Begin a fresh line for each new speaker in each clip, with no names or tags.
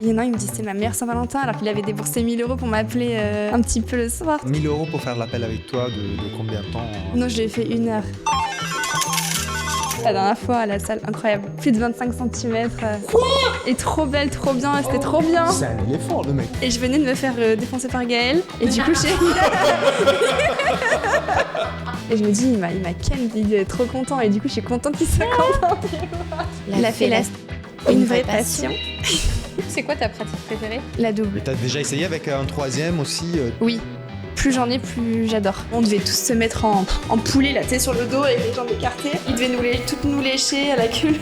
Il y en a un, il me dit c'est ma meilleure Saint-Valentin alors qu'il avait déboursé 1 000 € pour m'appeler un petit peu le soir.
1 000 € pour faire l'appel avec toi de combien de temps
Non, je l'ai fait 1 heure. La dernière fois à la salle, incroyable. Plus de 25 cm. Quoi Et trop belle, trop bien, c'était trop bien.
C'est un éléphant le mec.
Et je venais de me faire défoncer par Gaël. Et du coup, Et je me dis, il m'a ken, il est trop content. Et du coup, je suis contente qu'il soit content. Il a fait une vraie passion.
C'est quoi ta pratique préférée?
La double.
Mais t'as déjà essayé avec un troisième aussi
Oui. Plus j'en ai, plus j'adore. On devait tous se mettre en poulet, là, tu sais, sur le dos avec les jambes écartées. Ils devaient toutes nous lécher à la queue.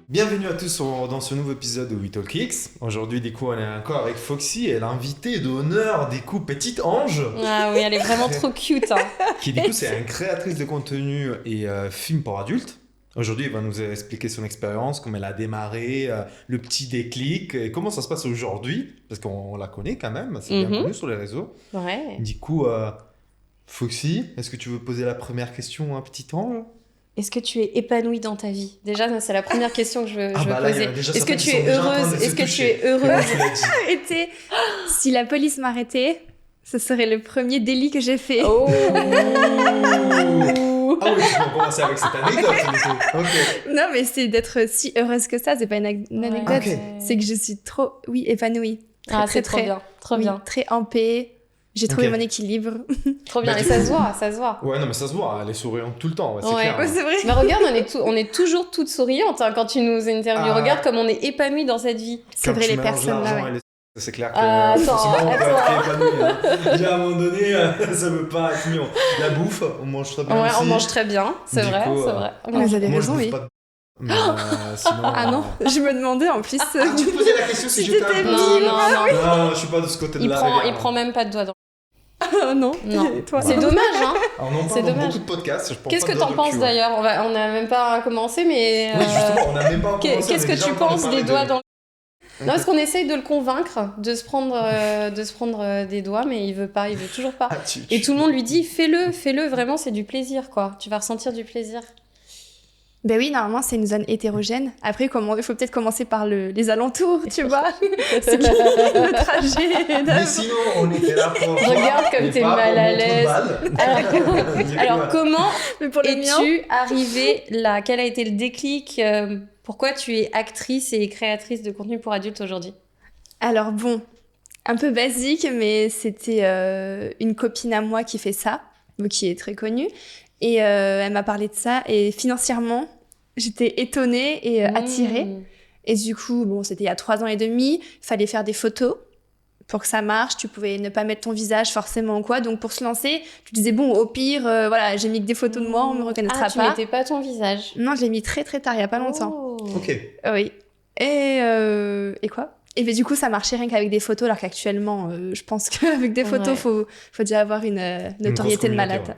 Bienvenue à tous dans ce nouveau épisode de We Talk X. Aujourd'hui, du coup, on est encore avec Foxy et l'invitée d'honneur, du coup, Petite Ange.
Ah oui, elle est vraiment trop cute. Hein.
Qui, du coup, c'est une créatrice de contenu et film pour adultes. Aujourd'hui, elle va nous expliquer son expérience, comment elle a démarré, le petit déclic, et comment ça se passe aujourd'hui, parce qu'on la connaît quand même, c'est bien connu sur les réseaux.
Ouais.
Du coup, Foxy, est-ce que tu veux poser la première question à Petit Ange?
Est-ce que tu es épanouie dans ta vie? Déjà, c'est la première question que je veux
là,
poser. Est-ce que tu es heureuse? Est-ce que tu es heureuse?
Arrêtez. Si la police m'arrêtait, ce serait le premier délit que j'ai fait.
Oh.
Ah oui, tu peux commencer avec cette anecdote. Okay.
Non, mais c'est d'être si heureuse que ça, c'est pas une anecdote.
Ouais.
Okay.
C'est que je suis trop, épanouie.
C'est trop bien. Trop bien.
Très en paix. J'ai trouvé mon équilibre.
Trop bien,
Bah,
et ça se voit, ça se voit.
Ouais, non, mais ça se voit, elle est souriante tout le temps, c'est clair.
Ouais, c'est vrai.
Mais regarde, on est toujours toutes souriantes hein, quand tu nous interviews. Regarde comme on est épanouies dans cette vie.
C'est vrai, les personnes là, ouais.
C'est clair que
attends.
on peut être épanoui. Déjà, à un moment donné, ça veut pas être mignon. La bouffe, on mange très bien aussi.
On mange très bien, c'est
Du
vrai,
coup,
c'est vrai.
Vous avez raison, oui.
Mais, sinon,
Ah non, je me demandais en plus.
tu me posais la question si j'étais un peu...
Non,
je suis pas de ce côté de
il prend même pas de doigts dans...
Non.
Non.
Toi,
C'est dommage, hein.
Alors, on en parle dans beaucoup de podcasts.
Qu'est-ce que t'en penses d'ailleurs? On n'a même pas commencé, mais...
Oui, justement, on n'a même pas commencé.
Qu'est-ce que tu penses des doigts dans... Non, parce qu'on essaye de le convaincre de se prendre des doigts, mais il veut toujours pas. Et tout le monde lui dit, fais-le, vraiment, c'est du plaisir, quoi. Tu vas ressentir du plaisir.
Ben oui, normalement, c'est une zone hétérogène. Après, il faut peut-être commencer par les alentours, tu vois. C'est le trajet.
Mais sinon, on était là pour...
Regarde comme t'es mal à l'aise. Alors, comment es-tu arrivée là? Quel a été le déclic? Pourquoi tu es actrice et créatrice de contenu pour adultes aujourd'hui?
Alors bon, un peu basique, mais c'était une copine à moi qui fait ça, qui est très connue. Et elle m'a parlé de ça. Et financièrement, j'étais étonnée et attirée. Et du coup, bon, c'était il y a 3 ans et demi. Il fallait faire des photos pour que ça marche. Tu pouvais ne pas mettre ton visage forcément ou quoi. Donc pour se lancer, tu disais, bon, au pire, voilà, j'ai mis que des photos de moi, on me reconnaîtra pas.
Ah, tu mettais pas ton visage?
Non, je l'ai mis très très tard, il y a pas longtemps.
Ok.
Oui. Et quoi? Et ben, du coup, ça marchait rien qu'avec des photos, alors qu'actuellement, je pense qu'avec des photos, faut déjà avoir une notoriété de malade.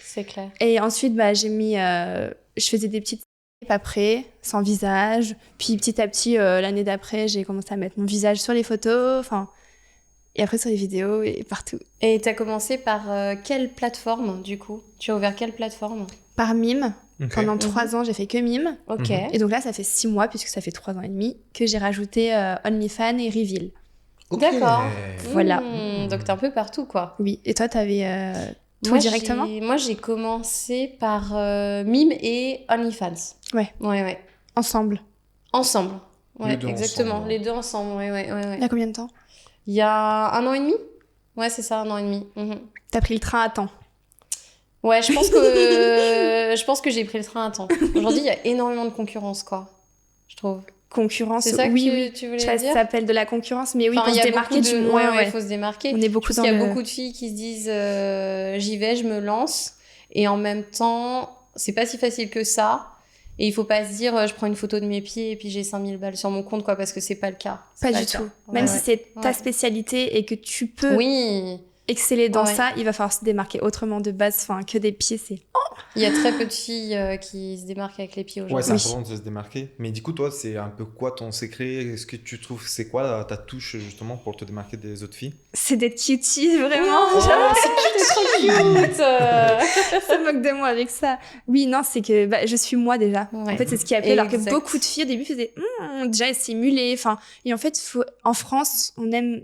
C'est clair.
Et ensuite, j'ai mis... je faisais des petites après, sans visage. Puis petit à petit, l'année d'après, j'ai commencé à mettre mon visage sur les photos. Et après sur les vidéos et partout.
Et t'as commencé par quelle plateforme, du coup? Tu as ouvert quelle plateforme?
Par Mime. Okay. Pendant 3 ans, j'ai fait que Mime.
Ok.
Et donc là, ça fait 6 mois, puisque ça fait 3 ans et demi, que j'ai rajouté OnlyFans et Reveal.
Okay.
D'accord.
Voilà.
Donc t'es un peu partout, quoi.
Oui. Et toi, t'avais tout directement?
Moi, j'ai commencé par Mime et OnlyFans. Ouais.
Ensemble.
Ouais, exactement. Ensemble. Les deux ensemble, ouais.
Il y a combien de temps?
Il y a 1 an et demi. Ouais, c'est ça, 1 an et demi.
T'as pris le train à temps?
Ouais, je pense que j'ai pris le train à temps. Aujourd'hui, il y a énormément de concurrence, quoi. Je trouve.
Concurrence,
c'est ça que
oui.
Tu voulais
je sais pas
dire?
Si ça s'appelle de la concurrence, mais oui, pour se démarquer.
Ouais, faut se démarquer.
On est beaucoup dans
Il y a beaucoup de filles qui se disent j'y vais, je me lance. Et en même temps, c'est pas si facile que ça. Et il faut pas se dire je prends une photo de mes pieds et puis j'ai 5000 balles sur mon compte, quoi, parce que c'est pas le cas.
Pas du tout. Même si c'est ta spécialité et que tu peux exceller dans ça, il va falloir se démarquer autrement de base. Enfin, que des pieds, c'est...
Il y a très peu de filles qui se démarquent avec les pieds aujourd'hui.
Ouais, c'est important de se démarquer. Mais du coup, toi, c'est un peu quoi ton secret? Est-ce que tu trouves, c'est quoi ta touche justement pour te démarquer des autres filles?
C'est d'être cutie, vraiment.
C'est trop cute.
Ça moque de moi avec ça. Oui, non, c'est que je suis moi déjà.
Ouais.
En fait, c'est ce qui a plu. Alors que beaucoup de filles au début faisaient déjà simuler. Enfin, et en fait, en France, on aime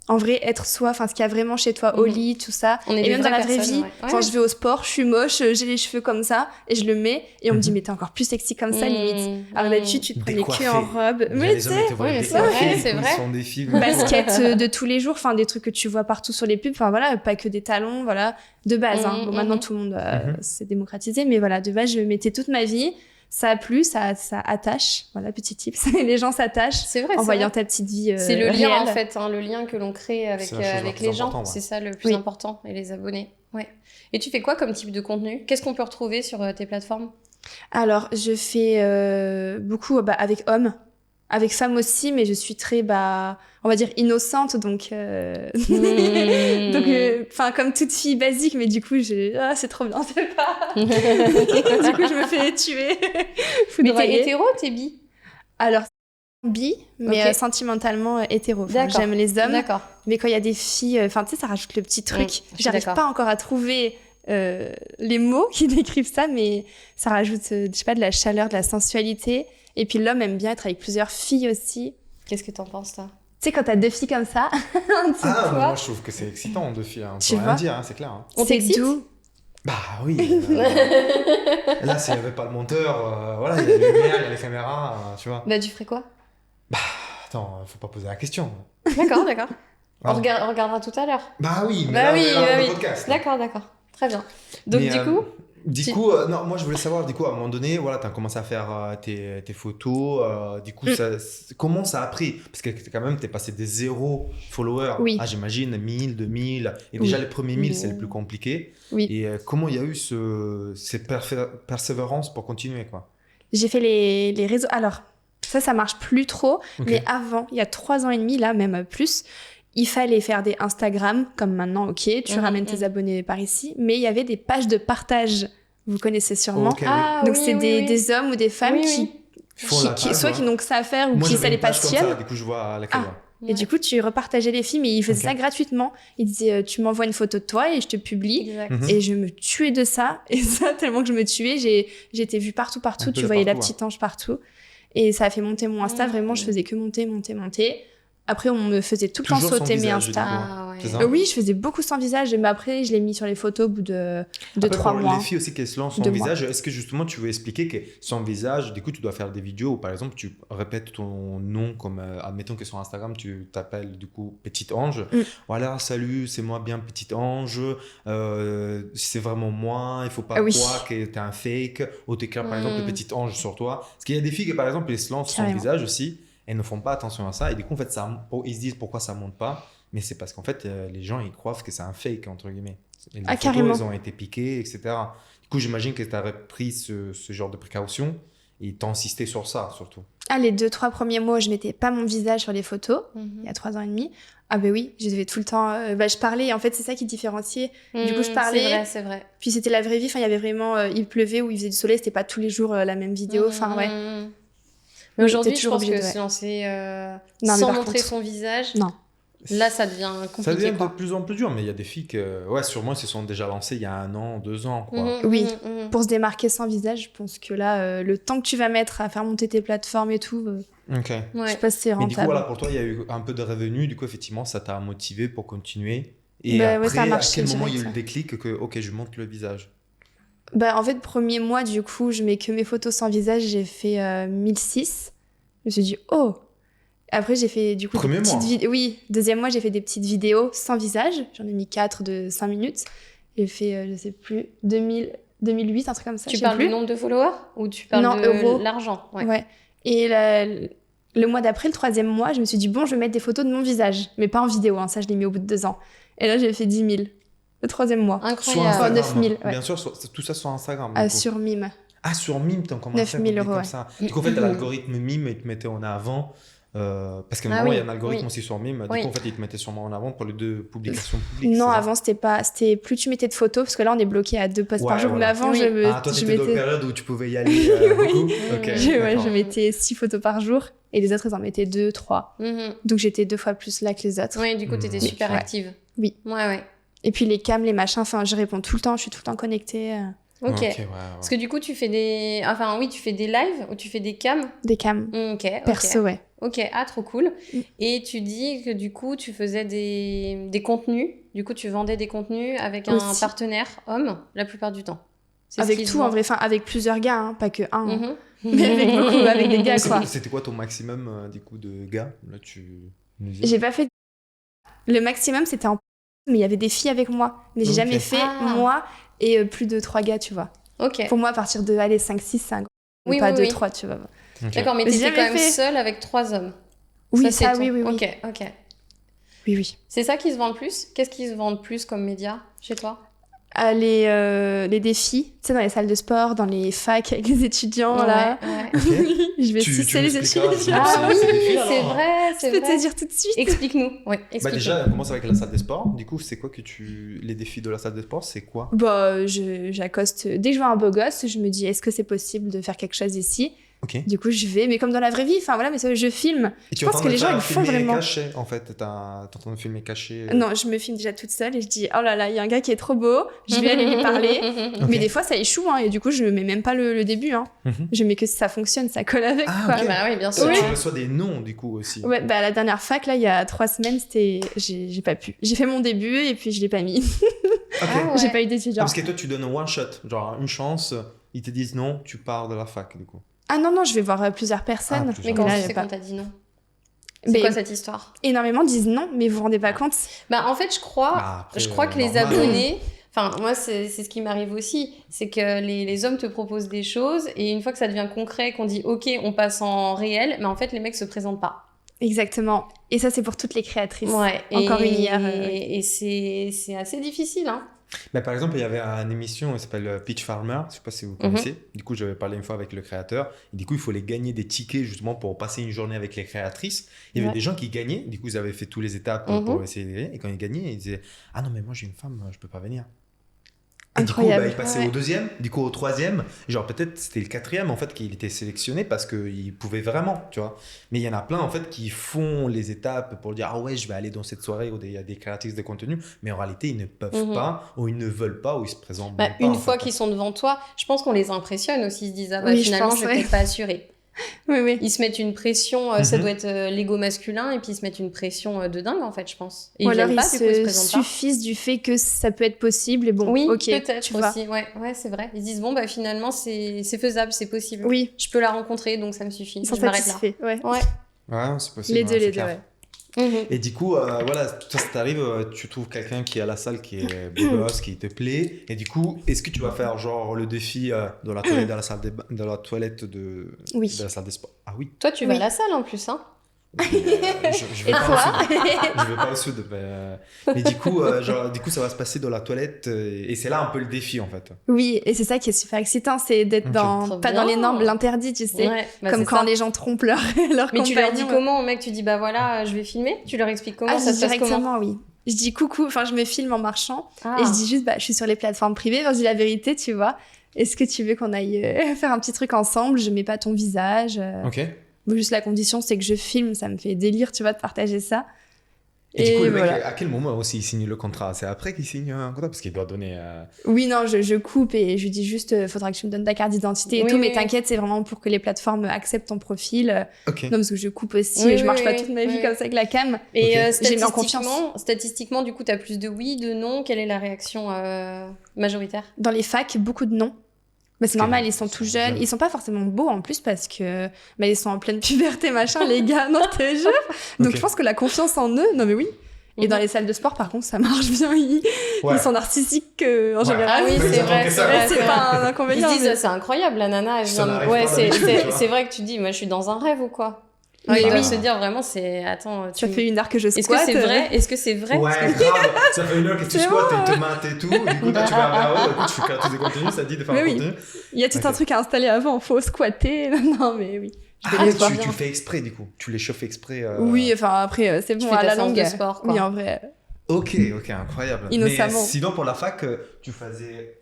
en vrai être soi. Enfin, ce qu'il y a vraiment chez toi au lit, tout ça. Et même dans la vraie vie, quand je vais au sport, je suis moche, j'ai les cheveux comme ça et je le mets et on me dit mais t'es encore plus sexy comme ça limite. Alors d'habitude, tu te prenais que en robe.
Mais tu sais,
c'est vrai.
Sont des films.
Basket de tous les jours, enfin des trucs que tu vois partout sur les pubs. Enfin voilà, pas que des talons, voilà, de base. Bon, maintenant tout le monde s'est démocratisé, mais voilà, de base je mettais toute ma vie. Ça a plu, ça attache. Voilà, petit tips. Les gens s'attachent en voyant ta petite vie
c'est le
réelle.
lien, en fait, le lien que l'on crée avec les gens. C'est ça le plus important, et les abonnés. Ouais. Et tu fais quoi comme type de contenu? Qu'est-ce qu'on peut retrouver sur tes plateformes?
Alors, je fais beaucoup avec hommes, avec femmes aussi, mais je suis très, on va dire, innocente, donc... donc, comme toute fille basique, mais du coup, c'est trop bien, c'est pas... Du coup, je me fais tuer.
Mais t'es hétéro, t'es bi?
Alors, bi, mais sentimentalement hétéro. Enfin, j'aime les hommes, mais quand il y a des filles... Enfin, tu sais, ça rajoute le petit truc. J'arrive pas encore à trouver... les mots qui décrivent ça, mais ça rajoute, je sais pas, de la chaleur, de la sensualité. Et puis l'homme aime bien être avec plusieurs filles aussi.
Qu'est-ce que t'en penses, toi?
Tu sais, quand t'as deux filles comme ça,
moi je trouve que c'est excitant, deux filles. On peut rien dire, c'est clair.
On t'excite?
Bah oui. Là, s'il n'y avait pas le monteur, voilà, il y a les lumières, il y a les caméras, tu vois.
Bah, tu ferais quoi?
Bah, attends, faut pas poser la question.
D'accord. On regardera tout à l'heure.
Bah oui, mais là, on est dans le podcast.
D'accord. Très bien. Donc, du coup...
non, moi je voulais savoir, à un moment donné, voilà, t'as commencé à faire tes photos, du coup, comment ça a pris? Parce que quand même, t'es passé des 0 followers à, j'imagine, 1000, 2000, et déjà les premiers 1000, c'est le plus compliqué. Et comment il y a eu cette persévérance pour continuer, quoi?
J'ai fait les réseaux... Alors, ça marche plus trop, mais avant, il y a 3 ans et demi, là, même plus... Il fallait faire des Instagram, comme maintenant, tu ramènes tes abonnés par ici, mais il y avait des pages de partage, vous connaissez sûrement. Donc c'est des hommes ou des femmes qui soit qui n'ont que ça à faire ou qui ça les passionne.
Du coup, je vois laquelle.
Et du coup, tu repartageais les films et ils faisaient ça gratuitement. Ils disaient, tu m'envoies une photo de toi et je te publie. Et je me tuais de ça. Et ça, tellement que je me tuais, j'ai été vue partout. Tu voyais la petite ange partout. Et ça a fait monter mon Insta. Vraiment, je faisais que monter. Après, on me faisait tout le temps sauter mes Insta. Oui, je faisais beaucoup sans visage, mais après, je l'ai mis sur les photos au bout de 3 mois.
Les filles aussi qui se lancent sans visage, est-ce que justement tu veux expliquer que sans visage, du coup, tu dois faire des vidéos où par exemple, tu répètes ton nom, comme admettons que sur Instagram, tu t'appelles du coup Petite Ange. Voilà, salut, c'est moi bien Petite Ange. C'est vraiment moi, il faut pas croire que t'es un fake. Ou t'écris par exemple Petite Ange sur toi. Parce qu'il y a des filles qui par exemple, elles se lancent sans visage aussi. Elles ne font pas attention à ça et du coup en fait ils se disent pourquoi ça monte pas, mais c'est parce qu'en fait les gens ils croient que c'est un fake entre guillemets. Les photos
carrément.
Elles ont été piquées, etc. Du coup j'imagine que tu aurais pris ce genre de précaution et t'as insisté sur ça surtout.
Les 2-3 premiers mois je mettais pas mon visage sur les photos, il y a 3 ans et demi. Oui, je devais tout le temps je parlais, en fait c'est ça qui différenciait. Du coup je parlais,
c'est vrai.
Puis c'était la vraie vie, il y avait vraiment il pleuvait ou il faisait du soleil, c'était pas tous les jours la même vidéo,
Mais aujourd'hui, je pense que se lancer sans montrer son visage, là, ça devient compliqué.
Ça devient de plus en plus dur, mais il y a des filles que, sûrement, ils se sont déjà lancées il y a 1 an, 2 ans. Quoi.
Pour se démarquer sans visage, je pense que là, le temps que tu vas mettre à faire monter tes plateformes et tout, je sais pas si c'est rentable.
Mais du coup, voilà, pour toi, il y a eu un peu de revenus, du coup, effectivement, ça t'a motivé pour continuer. Et après,
ça a marché,
à quel moment il y a eu le déclic que, je monte le visage?
En fait, premier mois, du coup, je mets que mes photos sans visage. J'ai fait 1006. Je me suis dit, oh! Après, j'ai fait du coup
des petites
vidéos. Oui, deuxième mois, j'ai fait des petites vidéos sans visage. J'en ai mis 4 de 5 minutes. J'ai fait, je sais plus, 2008, un truc comme ça.
Tu parles du nombre de followers? Ou tu parles de l'argent?
Ouais. Et le mois d'après, le 3e mois, je me suis dit, bon, je vais mettre des photos de mon visage. Mais pas en vidéo, ça, je l'ai mis au bout de 2 ans. Et là, j'ai fait 10 000. Le 3e mois.
Incroyable.
9 000.
Bien sûr, tout ça sur Instagram.
Sur Mime.
Sur Mime, t'as commencé
9 000
à comme ça. Du coup, en fait, l'algorithme Mime, il te mettait en avant Parce qu'à un moment, il y a un algorithme aussi sur Mime. Du coup, en fait, il te mettait sûrement en avant pour les 2 publications publiques.
Non, avant, c'était plus tu mettais de photos, parce que là, on est bloqué à 2 posts par jour.
Voilà.
Mais avant,
toi, t'étais dans une période où tu pouvais y aller beaucoup.
Je mettais 6 photos par jour. Et les autres, ils en mettaient 2, 3. Donc, j'étais 2 fois plus là que les autres.
Oui, du coup, t'étais super active.
Oui.
Ouais.
Et puis, les cams, les machins, enfin, je réponds tout le temps. Je suis tout le temps connectée.
Ok. Parce que du coup, tu fais des... Enfin, oui, tu fais des lives ou tu fais des cams?
Des cams. Perso, ouais.
Ok, trop cool. Et tu dis que du coup, tu faisais des contenus. Du coup, tu vendais des contenus avec un partenaire homme la plupart du temps.
Avec tout, en vrai. Enfin, avec plusieurs gars, hein, pas que un. Mais avec des gars, quoi.
C'était quoi ton maximum, du coup, de gars? Là,
J'ai pas fait... Le maximum, c'était en... Mais il y avait des filles avec moi. Mais j'ai jamais fait, moi et plus de 3 gars, tu vois.
Ok.
Pour moi, à partir de 5, 6, 5.
Oui,
pas
oui,
2, 3, tu vois.
Okay. D'accord, mais t'étais quand même seule avec 3 hommes.
Oui,
oui. Ok.
Oui.
C'est ça qui se vend le plus? Qu'est-ce qui se vend le plus comme média chez toi?
Les défis, tu sais, dans les salles de sport, dans les facs avec les étudiants, là.
Okay.
Je vais sucer les étudiants.
Ah oui, c'est vrai.
Je peux te dire tout de suite.
Explique-nous.
Déjà, on commence avec la salle de sport. Du coup, c'est quoi les défis de la salle de sport, c'est quoi?
J'accoste. Dès que je vois un beau gosse, je me dis, est-ce que c'est possible de faire quelque chose ici? Du coup, je vais, mais comme dans la vraie vie, enfin voilà, mais ça, je filme.
Et
je pense que les gens, ils font vraiment.
Caché, en fait, t'es en train de filmer caché.
Non, je me filme déjà toute seule et je dis, oh là là, il y a un gars qui est trop beau, je vais aller lui parler. Mais des fois, ça échoue, hein, et du coup, je mets même pas le début. Hein. Je mets que si ça fonctionne, ça colle avec. Quoi.
Bah oui, bien sûr.
Tu reçois des noms, du coup, aussi.
Ouais, la dernière fac, là, il y a 3 semaines, j'ai pas pu. J'ai fait mon début et puis je l'ai pas mis. J'ai pas eu d'étudiants.
Parce que toi, tu donnes one shot, genre une chance, ils te disent non, tu pars de la fac, du coup.
Ah non, je vais voir plusieurs personnes.
Mais comment tu sais quand t'as dit non? C'est quoi cette histoire?
Énormément disent non, mais vous vous rendez pas compte?
En fait, je crois que les abonnés... Enfin, moi, c'est ce qui m'arrive aussi. C'est que les hommes te proposent des choses et une fois que ça devient concret, qu'on dit « Ok, on passe en réel », mais en fait, les mecs se présentent pas.
Exactement. Et ça, c'est pour toutes les créatrices.
Ouais.
Encore une hier.
Et c'est assez difficile, hein.
Par exemple, il y avait une émission qui s'appelle Pitch Farmer, je sais pas si vous connaissez. Du coup, j'avais parlé une fois avec le créateur. Et du coup, il fallait gagner des tickets justement pour passer une journée avec les créatrices. Il y avait des gens qui gagnaient. Du coup, ils avaient fait toutes les étapes pour essayer de gagner. Et quand ils gagnaient, ils disaient « Ah non, mais moi j'ai une femme, je peux pas venir. » Et du coup, il passait au 2e, du coup au 3e, genre peut-être c'était le 4e en fait qu'il était sélectionné parce qu'il pouvait vraiment, tu vois. Mais il y en a plein en fait qui font les étapes pour dire ah ouais je vais aller dans cette soirée où il y a des créatrices de contenu, mais en réalité ils ne peuvent pas ou ils ne veulent pas ou ils se présentent même pas.
Une fois qu'ils sont devant toi, je pense qu'on les impressionne aussi, ils se disent ah finalement je vais peut-être pas assurer.
Oui.
Ils se mettent une pression, ça doit être l'ego masculin, et puis ils se mettent une pression de dingue en fait, je pense. Et
ou alors ils
se
suffisent du fait que ça peut être possible et bon,
oui,
ok,
peut-être aussi, ouais, c'est vrai. Ils se disent bon finalement c'est faisable, c'est possible.
Oui.
Je peux la rencontrer, donc ça me suffit.
Ils sont satisfaits, ouais,
c'est possible.
Les deux, ouais.
Et du coup, voilà, toi, ça t'arrive, tu trouves quelqu'un qui est à la salle, qui est beau gosse, qui te plaît. Et du coup, est-ce que tu vas faire genre le défi de la toilette, de la toilette de la salle de sport? Ah oui.
Toi, tu vas à la salle en plus, hein?
Je vais pas au sud. Mais du coup, ça va se passer dans la toilette et c'est là un peu le défi en fait.
Oui, et c'est ça qui est super excitant, c'est d'être pas dans les normes, l'interdit, tu sais. Comme quand les gens trompent leur
Mais tu leur dis comment au mec? Tu dis bah voilà, je vais filmer. Tu leur expliques comment ça se passe comment?
Oui. Je dis coucou, enfin je me filme en marchant et je dis juste je suis sur les plateformes privées, je dis la vérité, tu vois. Est-ce que tu veux qu'on aille faire un petit truc ensemble? Je mets pas ton visage.
Ok.
Juste la condition, c'est que je filme, ça me fait délire, tu vois, de partager ça.
Et du coup, le mec, à quel moment aussi il signe le contrat? C'est après qu'il signe un contrat? Parce qu'il doit donner...
Oui, non, je coupe et je lui dis juste, faudra que tu me donnes ta carte d'identité et tout, mais t'inquiète, c'est vraiment pour que les plateformes acceptent ton profil. Non, parce que je coupe aussi, je marche pas toute ma vie comme ça avec la cam.
Et statistiquement, du coup, t'as plus de oui, de non. Quelle est la réaction majoritaire?
Dans les facs, beaucoup de non. C'est normal, ils sont tout jeunes. Ils sont pas forcément beaux en plus parce que ils sont en pleine puberté, machin, les gars, non, t'es jeune. Donc je pense que la confiance en eux, non mais oui. Et dans les salles de sport, par contre, ça marche bien. Ils sont narcissiques en général.
Ah oui, c'est vrai.
C'est pas un inconvénient.
Ils disent, c'est incroyable, la nana. C'est vrai que tu dis, moi, je suis dans un rêve ou quoi? Ils doivent se dire vraiment, c'est... Attends,
ça fait 1 heure que je squatte.
Est-ce que c'est vrai?
Ouais, grave. Ça fait 1 heure que tu squattes et te mates et tout. Du coup, toi, tu vas vers haut. Tu fais tous des contenus, ça te dit de faire un contenu.
Il y a tout un truc à installer avant. Faut squatter. Non, mais oui.
Je connais pas
tu
bien.
le fais exprès, du coup. Tu les chauffes exprès.
Oui, enfin après, c'est
Tu
bon,
fais
à
ta
la
séance
longue.
de sport, quoi.
Oui, en vrai.
Ok, incroyable.
Innocemment.
Mais sinon, pour la fac, tu faisais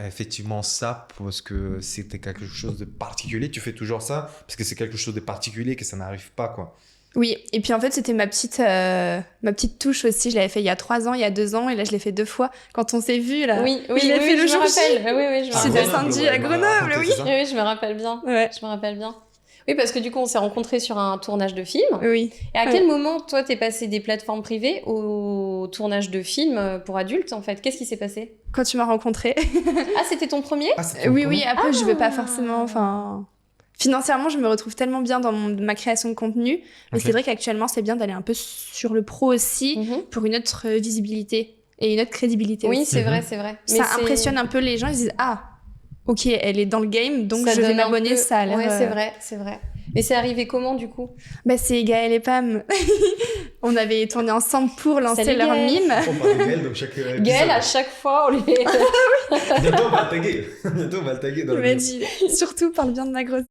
effectivement ça parce que c'était quelque chose de particulier. Tu fais toujours ça parce que c'est quelque chose de particulier que ça n'arrive pas, quoi.
Oui, et puis en fait, c'était ma petite touche aussi. Je l'avais fait il y a 3 ans, il y a 2 ans, et là, je l'ai fait 2 fois. Quand on s'est vu là,
Oui,
je l'ai fait le
je me
jour J.
rappelle. Oui, je me
À
C'était
rappelle.
Grenoble,
samedi
ouais,
à
elle m'a
Grenoble,
raconté,
oui.
c'est ça
Oui, je me rappelle bien.
Ouais.
Je me rappelle bien. Oui, parce que du coup, on s'est rencontrés sur un tournage de film.
Oui.
Et à quel moment, toi, t'es passé des plateformes privées au tournage de films pour adultes, en fait? Qu'est-ce qui s'est passé?
Quand tu m'as rencontrée.
Ah, c'était ton premier?
Ah, c'est ton
Oui,
premier
après, je veux pas forcément. Enfin, financièrement, je me retrouve tellement bien dans ma création de contenu. Mais
Ok.
c'est vrai qu'actuellement, c'est bien d'aller un peu sur le pro aussi
Mhm.
pour une autre visibilité et une autre crédibilité
Oui,
aussi.
c'est vrai, c'est vrai.
Ça impressionne un peu les gens. Ils se disent ah, ok, elle est dans le game, donc
Ça
je vais
donne un
m'abonner.
peu-
Ça a l'air.
Ouais, c'est vrai, c'est vrai. Mais c'est arrivé comment, du coup?
Bah, c'est Gaël et Pam. On avait tourné ensemble pour lancer
Salut,
leur
Gaël.
mime.
On parle de Gaël dans chaque épisode.
Gaël, à chaque fois, on lui...
Bientôt, on va le taguer. Bientôt, on va le taguer dans
Il
la
m'a
vidéo.
dit surtout parle bien de ma grosse.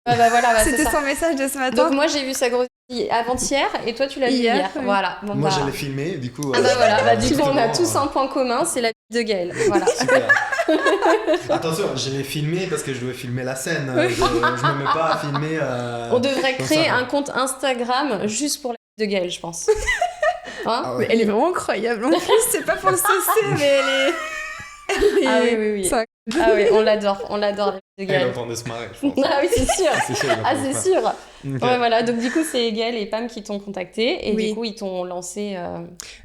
Ah bah voilà, bah, c'est
C'était
ça.
son message de ce matin.
Donc moi, j'ai vu sa grosse fille avant-hier, et toi, tu l'as vu
Hier,
hier.
oui.
Voilà. Bon,
Moi,
bah...
je l'ai filmé, du coup.
Ah bah voilà, bah, du coup, on a
justement,
tous un point commun, c'est la vie de Gaël. Voilà.
Super. Attention, je l'ai filmé parce que je devais filmer la scène. Je me mets pas à filmer.
On devrait
comme
créer
ça.
un compte Instagram juste pour la vie de Gaël, je pense. Hein?
Ah
Mais
ouais.
elle est vraiment incroyable. En plus, c'est pas pour le saucer, mais elle est.
Ah oui.
C'est un-
Ah oui, on l'adore la vie de
Elle
Gaël.
entendait se marrer, je pense.
Ah oui, c'est sûr.
C'est sûr. il
Ah,
entendait
c'est
se marrer.
sûr.
Ok.
Ouais, voilà. Donc, du coup, c'est Gaël et Pam qui t'ont contacté et
Oui.
du coup, ils t'ont lancé.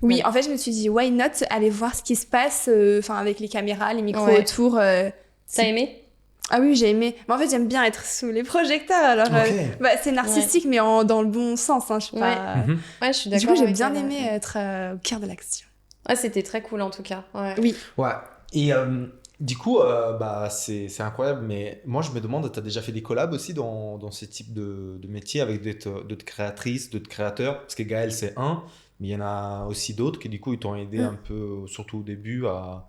Oui,
Ouais.
en fait, je me suis dit, why not aller voir ce qui se passe enfin avec les caméras, les micros
Ouais.
autour.
T'as aimé?
Ah oui, j'ai aimé. Mais en fait, j'aime bien être sous les projecteurs. Alors,
Ok.
c'est narcissique, mais dans le bon sens. Hein, je sais pas.
Mhm.
Ouais, je suis
Du
d'accord.
coup, j'ai
avec
bien
elle.
aimé être au cœur de l'action.
Ah, c'était très cool en tout cas. Ouais.
Oui.
Ouais. Et du coup, bah, c'est incroyable. Mais moi, je me demande, tu as déjà fait des collabs aussi dans ce type de métier avec d'autres créatrices, d'autres créateurs? Parce que Gaël, c'est un, mais il y en a aussi d'autres qui, du coup, ils t'ont aidé un peu, surtout au début, à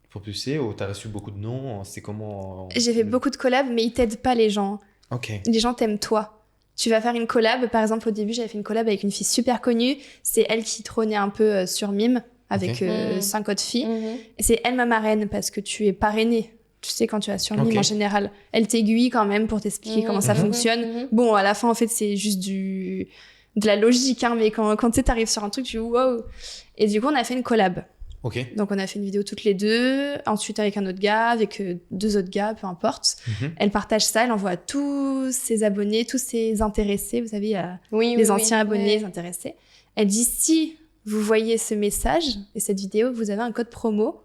propulser. Ou tu as reçu beaucoup de noms? C'est comment
J'ai fait beaucoup de collabs, mais ils t'aident pas, les gens.
Ok.
Les gens t'aiment toi. Tu vas faire une collab, par exemple au début j'avais fait une collab avec une fille super connue, c'est elle qui trônait un peu sur Mime avec
Ok.
5 autres filles.
Mhm.
Et c'est elle ma marraine parce que tu es parrainée. Tu sais, quand tu vas sur Mime
Ok.
en général, elle t'aiguille quand même pour t'expliquer
Mhm.
comment ça
Mhm.
fonctionne.
Mhm.
Bon, à la fin en fait c'est juste de la logique, hein, mais quand tu sais, t'arrives sur un truc, tu dis wow. Et du coup on a fait une collab.
Ok.
Donc on a fait une vidéo toutes les deux, ensuite avec un autre gars, avec 2 autres gars, peu importe.
Mhm.
Elle partage ça, elle envoie à tous ses abonnés, tous ses intéressés, vous savez,
Oui,
les
oui,
anciens
oui.
abonnés,
Ouais.
les intéressés. Elle dit si vous voyez ce message et cette vidéo, vous avez un code promo.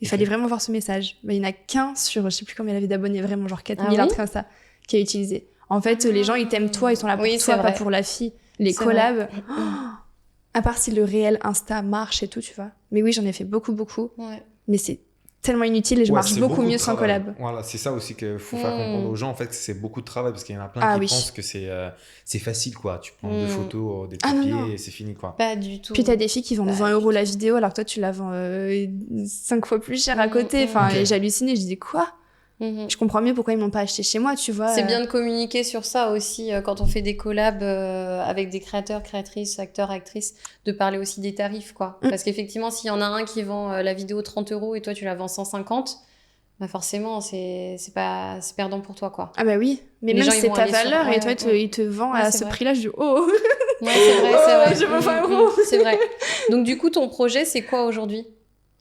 Il
Ok.
fallait vraiment voir ce message. Mais il n'y en a qu'un sur, je sais plus combien elle avait d'abonnés, vraiment genre 4000,
Ah
un
oui
truc comme ça, qui a utilisé. En fait, les gens, ils t'aiment toi, ils sont là pour
Oui,
toi,
c'est
pas
vrai.
pour la fille. Les
C'est
collabs, à part si le réel Insta marche et tout, tu vois. Mais oui, j'en ai fait beaucoup.
Ouais.
Mais c'est tellement inutile et je
Ouais,
marche
c'est
beaucoup
de
mieux sans
travail.
collab.
Voilà, c'est ça aussi qu'il faut faire comprendre aux gens, en fait, que c'est beaucoup de travail, parce qu'il y en a plein
Ah
qui
oui.
pensent que c'est facile, quoi. Tu prends 2
Mm.
photos, des
Ah non,
papiers,
non.
et c'est fini, quoi.
Pas du tout.
Puis t'as des filles qui vendent
Bah,
20 € la vidéo alors que toi tu la vends 5 fois plus cher à côté. Enfin,
Ok.
et j'hallucinais, je disais quoi?
Mhm.
Je comprends mieux pourquoi ils m'ont pas acheté chez moi, tu vois.
C'est bien de communiquer sur ça aussi quand on fait des collabs avec des créateurs, créatrices, acteurs, actrices, de parler aussi des tarifs, quoi.
Mm.
Parce qu'effectivement, s'il y en a un qui vend la vidéo 30 € et toi tu la vends 150, bah forcément c'est perdant pour toi, quoi.
Ah bah oui, mais
Les
même
gens,
si
ils
c'est
vont
ta
aller sur-
valeur et
ouais,
toi
ouais.
il te vend
Ouais,
à
c'est
ce
vrai.
prix-là, je dis oh.
Ouais, c'est vrai, c'est vrai.
Je veux 20
Mhm,
€.
mhm, c'est vrai. Donc du coup, ton projet, c'est quoi aujourd'hui?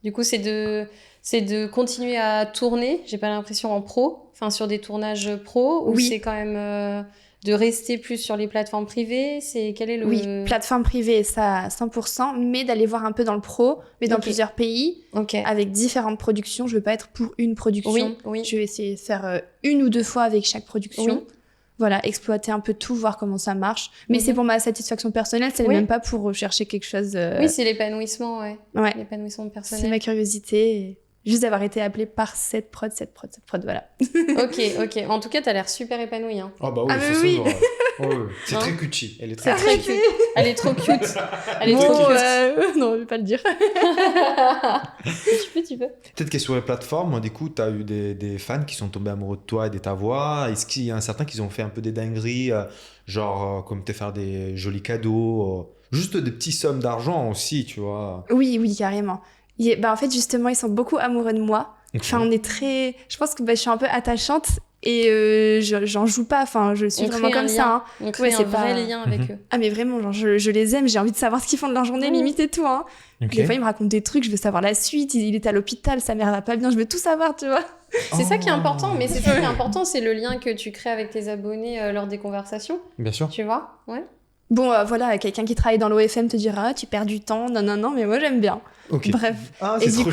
Du coup, c'est de continuer à tourner, j'ai pas l'impression en pro, enfin sur des tournages pro, ou
Oui.
c'est quand même de rester plus sur les plateformes privées? Quel est le...
Oui, plateforme privée, ça à 100%, mais d'aller voir un peu dans le pro, mais dans
Ok.
plusieurs pays,
Ok.
avec différentes productions. Je veux pas être pour une production.
Oui, oui.
Je vais essayer de faire 1 ou 2 fois avec chaque production.
Oui.
Voilà, exploiter un peu tout, voir comment ça marche. Mais
Mhm.
c'est pour ma satisfaction personnelle, c'est
Oui.
même pas pour rechercher quelque chose.
Oui, c'est l'épanouissement, ouais.
Ouais,
L'épanouissement
c'est
personnel.
ma curiosité. Et juste d'avoir été appelée par cette prod, voilà.
Ok. En tout cas, t'as l'air super épanoui, hein.
Ah bah oui,
Ah, mais
c'est
oui.
sûr. Ouais, c'est
Hein
très cutie. Elle est
C'est
très
très cute. Elle est trop cute. Elle est
Bon,
trop cute.
non, je vais pas le dire.
Tu peux.
Peut-être que sur les plateformes, du coup, tu as eu des fans qui sont tombés amoureux de toi et de ta voix. Est-ce qu'il y a un certain qui ont fait un peu des dingueries, genre comme te faire des jolis cadeaux, juste des petits sommes d'argent aussi, tu vois.
Oui, oui, carrément. En fait, justement, ils sont beaucoup amoureux de moi. Enfin, on est très... Je pense que je suis un peu attachante et j'en joue pas. Enfin, je suis vraiment comme ça. Hein.
On crée un vrai lien avec eux.
Ah, mais vraiment, genre, je les aime. J'ai envie de savoir ce qu'ils font de leur journée, limite et tout. Hein. Des fois, ils me racontent des trucs. Je veux savoir la suite. Il est à l'hôpital, sa mère va pas bien. Je veux tout savoir, tu vois.
C'est ça qui est important. Mais c'est ça qui est important, c'est le lien que tu crées avec tes abonnés lors des conversations.
Bien sûr.
Tu vois. Ouais.
Bon, voilà, quelqu'un qui travaille dans l'OFM te dira tu perds du temps. Non, non, non, mais moi, j'aime bien.
Okay.
Bref.
Ah,
et du coup,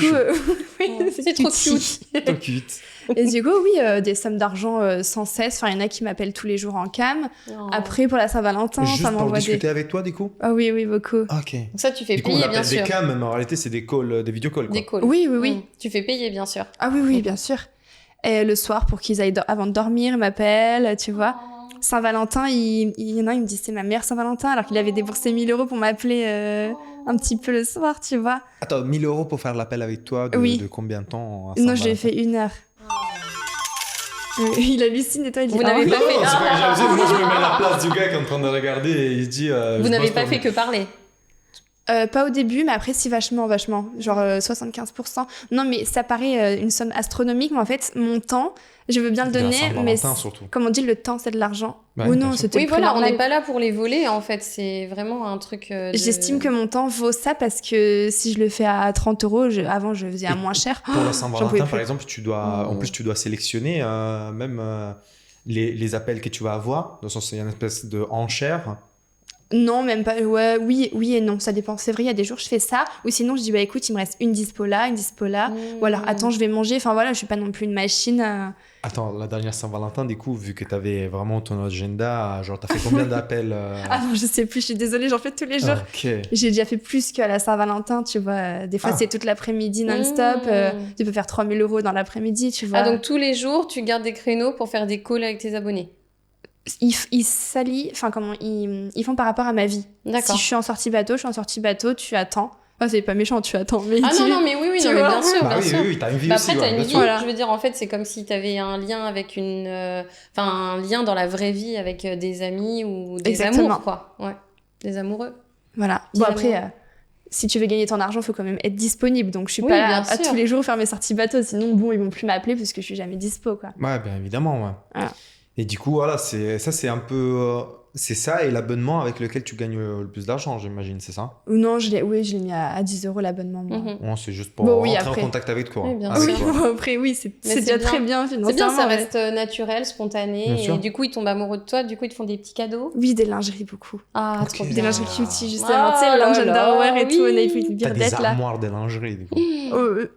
oui,
c'est trop cute.
Trop cute.
Et du coup, oui, des sommes d'argent sans cesse. Enfin, il y en a qui m'appellent tous les jours en cam.
Oh.
Après, pour la Saint-Valentin,
Juste
ça
pour
m'envoie
discuter avec toi, du coup.
Ah oui, oui, beaucoup.
Ok.
Donc ça, tu fais
Du coup, on
payer,
appelle
bien sûr.
des cams, mais en réalité, c'est des calls, des vidéocalls, quoi.
Des calls.
Oui, oui, oui.
Tu fais payer, bien sûr.
Ah oui, oui, bien sûr. Et le soir, pour qu'ils aillent avant de dormir, ils m'appellent, tu vois. Saint-Valentin, il y en a, il me dit c'est ma mère Saint-Valentin, alors qu'il avait déboursé 1 000 € pour m'appeler un petit peu le soir, tu vois.
Attends, 1 000 € pour faire l'appel avec toi, de combien de temps à
Non, je l'ai fait 1 heure. Il hallucine et toi, il dit...
Vous n'avez pas fait...
Non, c'est pas que j'hallucine, moi je me mets à la place du gars qui est en train de regarder et il se dit...
Vous n'avez pas fait que parler.
Pas au début, mais après, si, vachement. Genre 75%. Non, mais ça paraît une somme astronomique, mais en fait, mon temps, je veux bien le donner, mais
surtout.
comme on dit, le temps, c'est de l'argent.
Ouais,
Ou non, c'était
oui,
plus
voilà, on
normal.
n'est pas là pour les voler, en fait. C'est vraiment un truc...
J'estime que mon temps vaut ça parce que si je le fais à 30 €, avant, je faisais à moins cher.
Pour la Saint-Valentin,
plus.
par exemple, en plus, tu dois sélectionner même les appels que tu vas avoir. Dans le sens, il y a une espèce de enchère.
Non, même pas. Ouais, oui et non, ça dépend. C'est vrai, il y a des jours, je fais ça. Ou sinon, je dis, bah écoute, il me reste une dispo là. Ou alors, attends, je vais manger. Enfin voilà, je suis pas non plus une machine.
Attends, la dernière Saint-Valentin, du coup, vu que tu avais vraiment ton agenda, genre, t'as fait combien d'appels
Ah non, je sais plus, je suis désolée, j'en fais tous les jours.
Okay.
J'ai déjà fait plus qu'à la Saint-Valentin, tu vois. Des fois, c'est toute l'après-midi non-stop. Tu peux faire 3 000 € dans l'après-midi, tu vois.
Ah, donc tous les jours, tu gardes des créneaux pour faire des calls avec tes abonnés.
Ils s'allient, enfin, ils font par rapport à ma vie.
D'accord.
Si je suis en sortie bateau, tu attends. Enfin, c'est pas méchant, tu attends. Mais
non, mais oui, non, mais bien sûr,
bah
bien sûr.
Oui, t'as une vie aussi.
Après, t'as une vie.
Voilà.
Je veux dire, en fait, c'est comme si t'avais un lien avec un lien dans la vraie vie avec des amis ou des amours, quoi. Ouais, des amoureux.
Voilà. Bon, après, si tu veux gagner ton argent, faut quand même être disponible. Donc, je suis pas là à tous les jours faire mes sorties bateau. Sinon, bon, ils vont plus m'appeler parce que je suis jamais dispo, quoi.
Ouais, bien évidemment, ouais.
Voilà.
Et du coup, voilà, c'est un peu... c'est ça et l'abonnement avec lequel tu gagnes le plus d'argent, j'imagine, c'est ça?
Non, je l'ai mis à 10 € l'abonnement, moi.
Ouais, c'est juste pour rentrer en contact avec toi.
Oui, bien
sûr. Après, oui, c'est déjà très bien financièrement.
C'est bien, ça reste naturel, spontané. Et du coup, ils tombent amoureux de toi. Du coup, ils te font des petits cadeaux.
Oui, des lingeries, beaucoup.
Ah, trop bien.
Des lingeries cutie, justement. Tu sais, le linge underwear et tout, on a eu une
T'as
birdette,
des
là.
armoires de lingerie, du coup.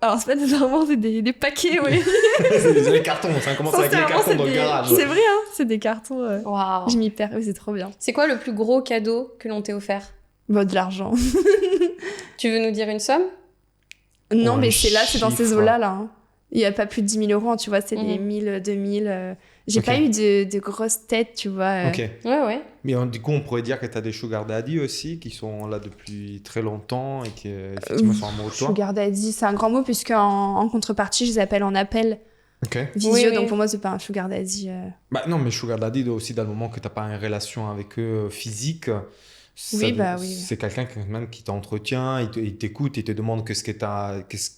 Alors, c'est pas des armoires, c'est des paquets, oui.
C'est des cartons, ça commence avec des cartons dans le garage.
C'est vrai, hein, c'est des cartons.
Waouh.
Je m'y perds, oui, c'est trop bien.
C'est quoi le plus gros cadeau que l'on t'ait offert?
Bah, de l'argent.
Tu veux nous dire une somme?
Non, mais c'est dans ces eaux-là, là. Hein. Il n'y a pas plus de 10 000 €, hein, tu vois, c'est des 1000, 2000. J'ai pas eu de grosses têtes, tu vois.
Ok.
Ouais.
Mais du coup, on pourrait dire que tu as des sugar daddy aussi, qui sont là depuis très longtemps et qui, effectivement, sont amoureux de toi.
Sugar daddy, c'est un grand mot, puisqu'en contrepartie, je les appelle en appel. Visio,
oui.
donc pour moi, c'est pas un sugar daddy.
Bah non, mais sugar daddy, aussi, dans le moment que tu n'as pas une relation avec eux physique,
oui.
C'est quelqu'un qui t'entretient, il t'écoute, il te demande qu'est-ce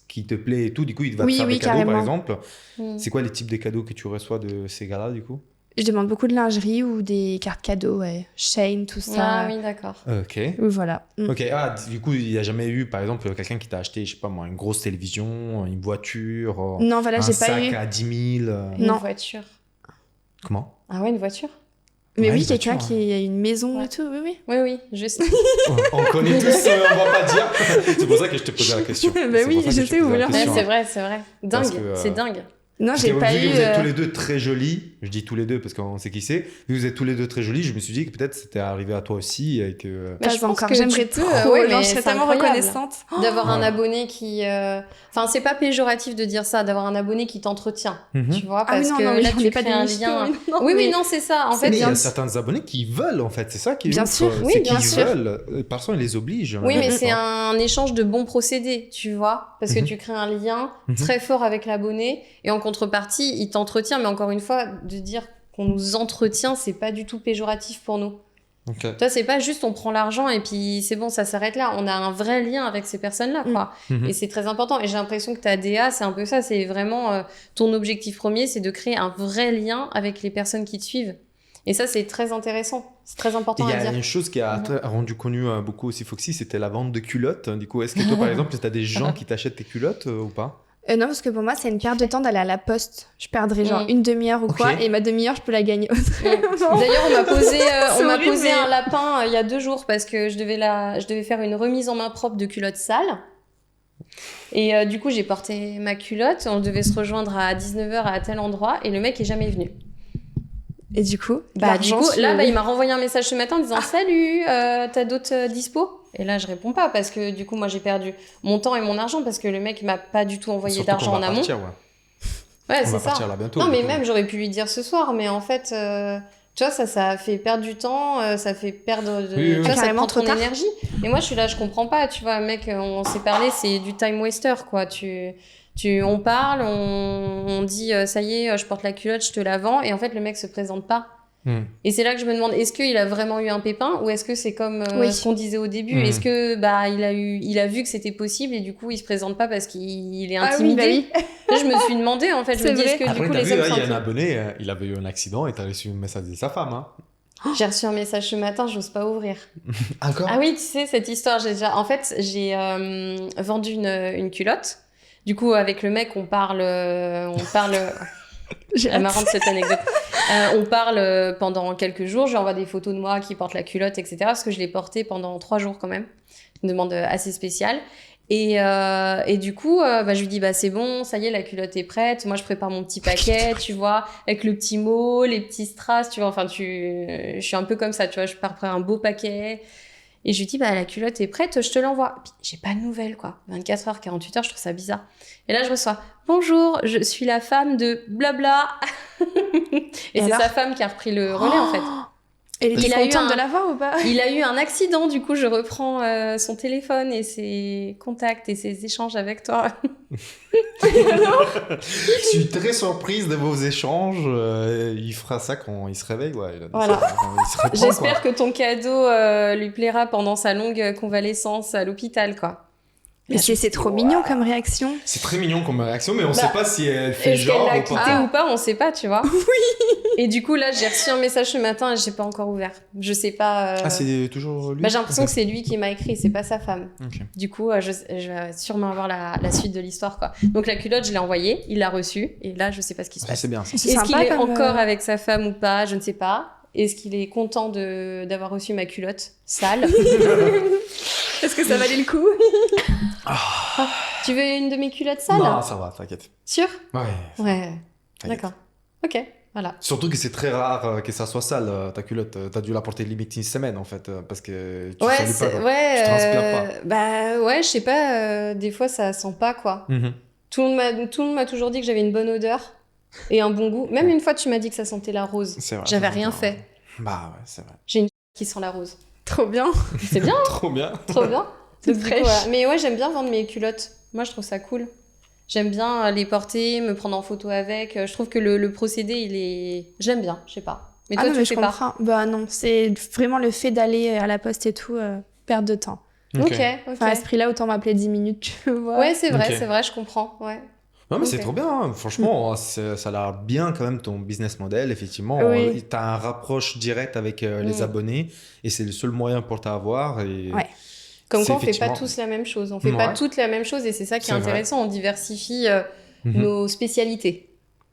qui te plaît et tout. Du coup, il va te faire des cadeaux,
carrément.
par exemple. C'est quoi les types de cadeaux que tu reçois de ces gars-là, du coup?
Je demande beaucoup de lingerie ou des cartes cadeaux, Shane, tout ça.
Ah oui, d'accord.
Ok.
Voilà.
Ok, du coup, il n'y a jamais eu, par exemple, quelqu'un qui t'a acheté, je sais pas moi, une grosse télévision, une voiture,
non, voilà, j'ai pas eu.
un sac à 10 000.
Une voiture.
Comment?
Ah ouais, une voiture?
Mais
ouais,
oui, quelqu'un qui a une maison et tout, oui.
Oui, je sais.
On connaît tous, on va pas dire. C'est pour ça que je te posais la question.
Bah oui, je sais où vous voulez.
C'est vrai. Dingue, c'est dingue.
Non, j'ai pas
vu
eu.
que vous êtes tous les deux très jolis, je dis tous les deux parce qu'on sait qui c'est. Vu que vous êtes tous les deux très jolis, je me suis dit que peut-être c'était arrivé à toi aussi et que...
Pas encore, j'aimerais trop, je serais tellement reconnaissante.
D'avoir un abonné qui... Enfin, c'est pas péjoratif de dire ça, d'avoir un abonné qui t'entretient, tu vois, parce que là, tu crées un lien... Oui, non, c'est ça, en fait.
Mais il y a certains abonnés qui veulent, en fait, c'est ça qui est
bien
ouf.
sûr,
c'est qu'ils veulent, parfois ils les obligent.
Oui, mais c'est un échange de bons procédés, tu vois, parce que tu crées un lien très fort avec l'abonné, et en contrepartie, il t'entretient, mais encore une fois, de dire qu'on nous entretient, c'est pas du tout péjoratif pour nous.
Okay.
Toi, c'est pas juste on prend l'argent et puis c'est bon, ça s'arrête là. On a un vrai lien avec ces personnes-là, quoi. Et c'est très important. Et j'ai l'impression que ta DA, c'est un peu ça. C'est vraiment ton objectif premier, c'est de créer un vrai lien avec les personnes qui te suivent. Et ça, c'est très intéressant. C'est très important à dire.
Il y a une chose qui a rendu connu beaucoup aussi Foxy, c'était la vente de culottes. Du coup, est-ce que toi, par exemple, tu as des gens qui t'achètent tes culottes ou pas?
Non, parce que pour moi, c'est une perte de temps d'aller à la poste. Je perdrais genre une demi-heure ou quoi, et ma demi-heure, je peux la gagner autrement.
D'ailleurs, on m'a posé un lapin il y a 2 jours parce que je devais faire une remise en main propre de culottes sales. Et du coup, j'ai porté ma culotte. On devait se rejoindre à 19h à tel endroit et le mec est jamais venu.
Et du coup,
il m'a renvoyé un message ce matin en disant Salut, t'as d'autres dispo? Et là, je réponds pas parce que du coup, moi, j'ai perdu mon temps et mon argent parce que le mec m'a pas du tout envoyé d'argent en amont.
Partir,
ouais, c'est
va
ça.
Partir là bientôt,
non, mais même, j'aurais pu lui dire ce soir, mais en fait, tu vois, ça fait perdre du temps, ça fait perdre tu vois, ça prend ton énergie. Et moi, je suis là, je comprends pas, tu vois, mec, on s'est parlé, c'est du time waster, quoi. On parle, on dit ça y est, je porte la culotte, je te la vends, et en fait le mec se présente pas. Et c'est là que je me demande, est-ce qu'il a vraiment eu un pépin ou est-ce que c'est comme ce qu'on disait au début, est-ce que il a vu que c'était possible et du coup il se présente pas parce qu'il est intimidé. Là, je me suis demandé en fait, je me dis est-ce que
après,
du coup les hommes
il y a un abonné, il avait eu un accident et t'as reçu un message de sa femme.
J'ai reçu un message ce matin, j'ose pas ouvrir.
Encore?
Ah oui, tu sais cette histoire, j'ai vendu une culotte. Du coup, avec le mec, on parle.
J'ai
marrant cette anecdote. On parle pendant quelques jours. Je lui envoie des photos de moi qui porte la culotte, etc. Parce que je l'ai portée pendant 3 jours quand même. Une demande assez spéciale. Et du coup, je lui dis, c'est bon, ça y est, la culotte est prête. Moi, je prépare mon petit paquet, tu vois, avec le petit mot, les petits strass, tu vois. Enfin, je suis un peu comme ça, tu vois. Je prépare un beau paquet. Et je lui dis, la culotte est prête, je te l'envoie. Puis, j'ai pas de nouvelles, quoi. 24 heures, 48 heures, je trouve ça bizarre. Et là, je reçois, bonjour, je suis la femme de blabla. Et c'est sa femme qui a repris le relais, en fait.
Elle était contente de l'avoir ou pas?
Il a eu un accident, du coup, je reprends son téléphone et ses contacts et ses échanges avec toi.
Je suis très surprise de vos échanges. Il fera ça quand il se réveille. Ouais,
voilà. J'espère que ton cadeau lui plaira pendant sa longue convalescence à l'hôpital, quoi.
Mais c'est trop mignon comme réaction.
C'est très mignon comme réaction, mais on sait pas si elle fait genre
ou pas. Quitté ou pas, on sait pas, tu vois. Oui. Et du coup, là, j'ai reçu un message ce matin et j'ai pas encore ouvert. Je sais pas.
C'est toujours lui.
J'ai l'impression que c'est lui qui m'a écrit, c'est pas sa femme. Okay. Du coup, je vais sûrement avoir la suite de l'histoire, quoi. Donc la culotte, je l'ai envoyée, il l'a reçue, et là, je sais pas ce qui se passe.
C'est bien.
Est-ce qu'il est encore avec sa femme ou pas? Je ne sais pas. Est-ce qu'il est content d'avoir reçu ma culotte sale?
Est-ce que ça valait le coup?
Tu veux une de mes culottes sales?
Non, ça va, t'inquiète.
Sûr?
Ouais.
D'accord. Ok, voilà.
Surtout que c'est très rare que ça soit sale, ta culotte. T'as dû la porter limite une semaine, en fait, parce que tu salis pas, tu transpires pas.
Je sais pas, des fois ça sent pas, quoi. Tout le monde m'a toujours dit que j'avais une bonne odeur et un bon goût. Même une fois, tu m'as dit que ça sentait la rose.
C'est vrai.
J'avais rien fait.
Bah ouais, c'est vrai.
J'ai une qui sent la rose.
Trop bien.
C'est bien.
Trop bien.
Trop bien.
C'est fraîche.
Mais ouais, j'aime bien vendre mes culottes. Moi, je trouve ça cool. J'aime bien les porter, me prendre en photo avec. Je trouve que le procédé, il est... J'aime bien, je sais pas. Mais toi, tu fais pas?
Bah non, c'est vraiment le fait d'aller à la poste et tout, perte de temps.
Ok.
Enfin, à ce prix-là, autant m'appeler 10 minutes, tu vois.
Ouais, c'est vrai, je comprends, ouais.
Non, mais c'est trop bien, hein. Franchement, ça a l'air bien quand même ton business model, effectivement.
Oui.
Tu as un rapproche direct avec les abonnés et c'est le seul moyen pour t'avoir. Et...
Ouais.
Comme quoi, on fait pas tous la même chose. On fait pas toutes la même chose et c'est ça qui est intéressant. Vrai. On diversifie nos spécialités.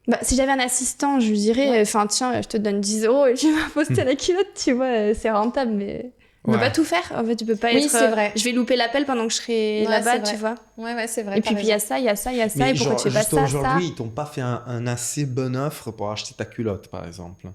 Bah, si j'avais un assistant, je lui dirais, tiens, je te donne 10 € et tu vas poster la culotte, tu vois, c'est rentable, mais... On peut pas tout faire. En fait, tu peux pas
Oui,
être.
c'est vrai.
Je vais louper l'appel pendant que je serai
Ouais,
là-bas,
c'est vrai.
tu vois.
Ouais, c'est vrai.
Et puis il y a ça, il y a ça, il y a ça.
Mais
Et pourquoi tu fais pas
juste
ça,
aujourd'hui, ils t'ont pas fait un assez bonne offre pour acheter ta culotte, par exemple.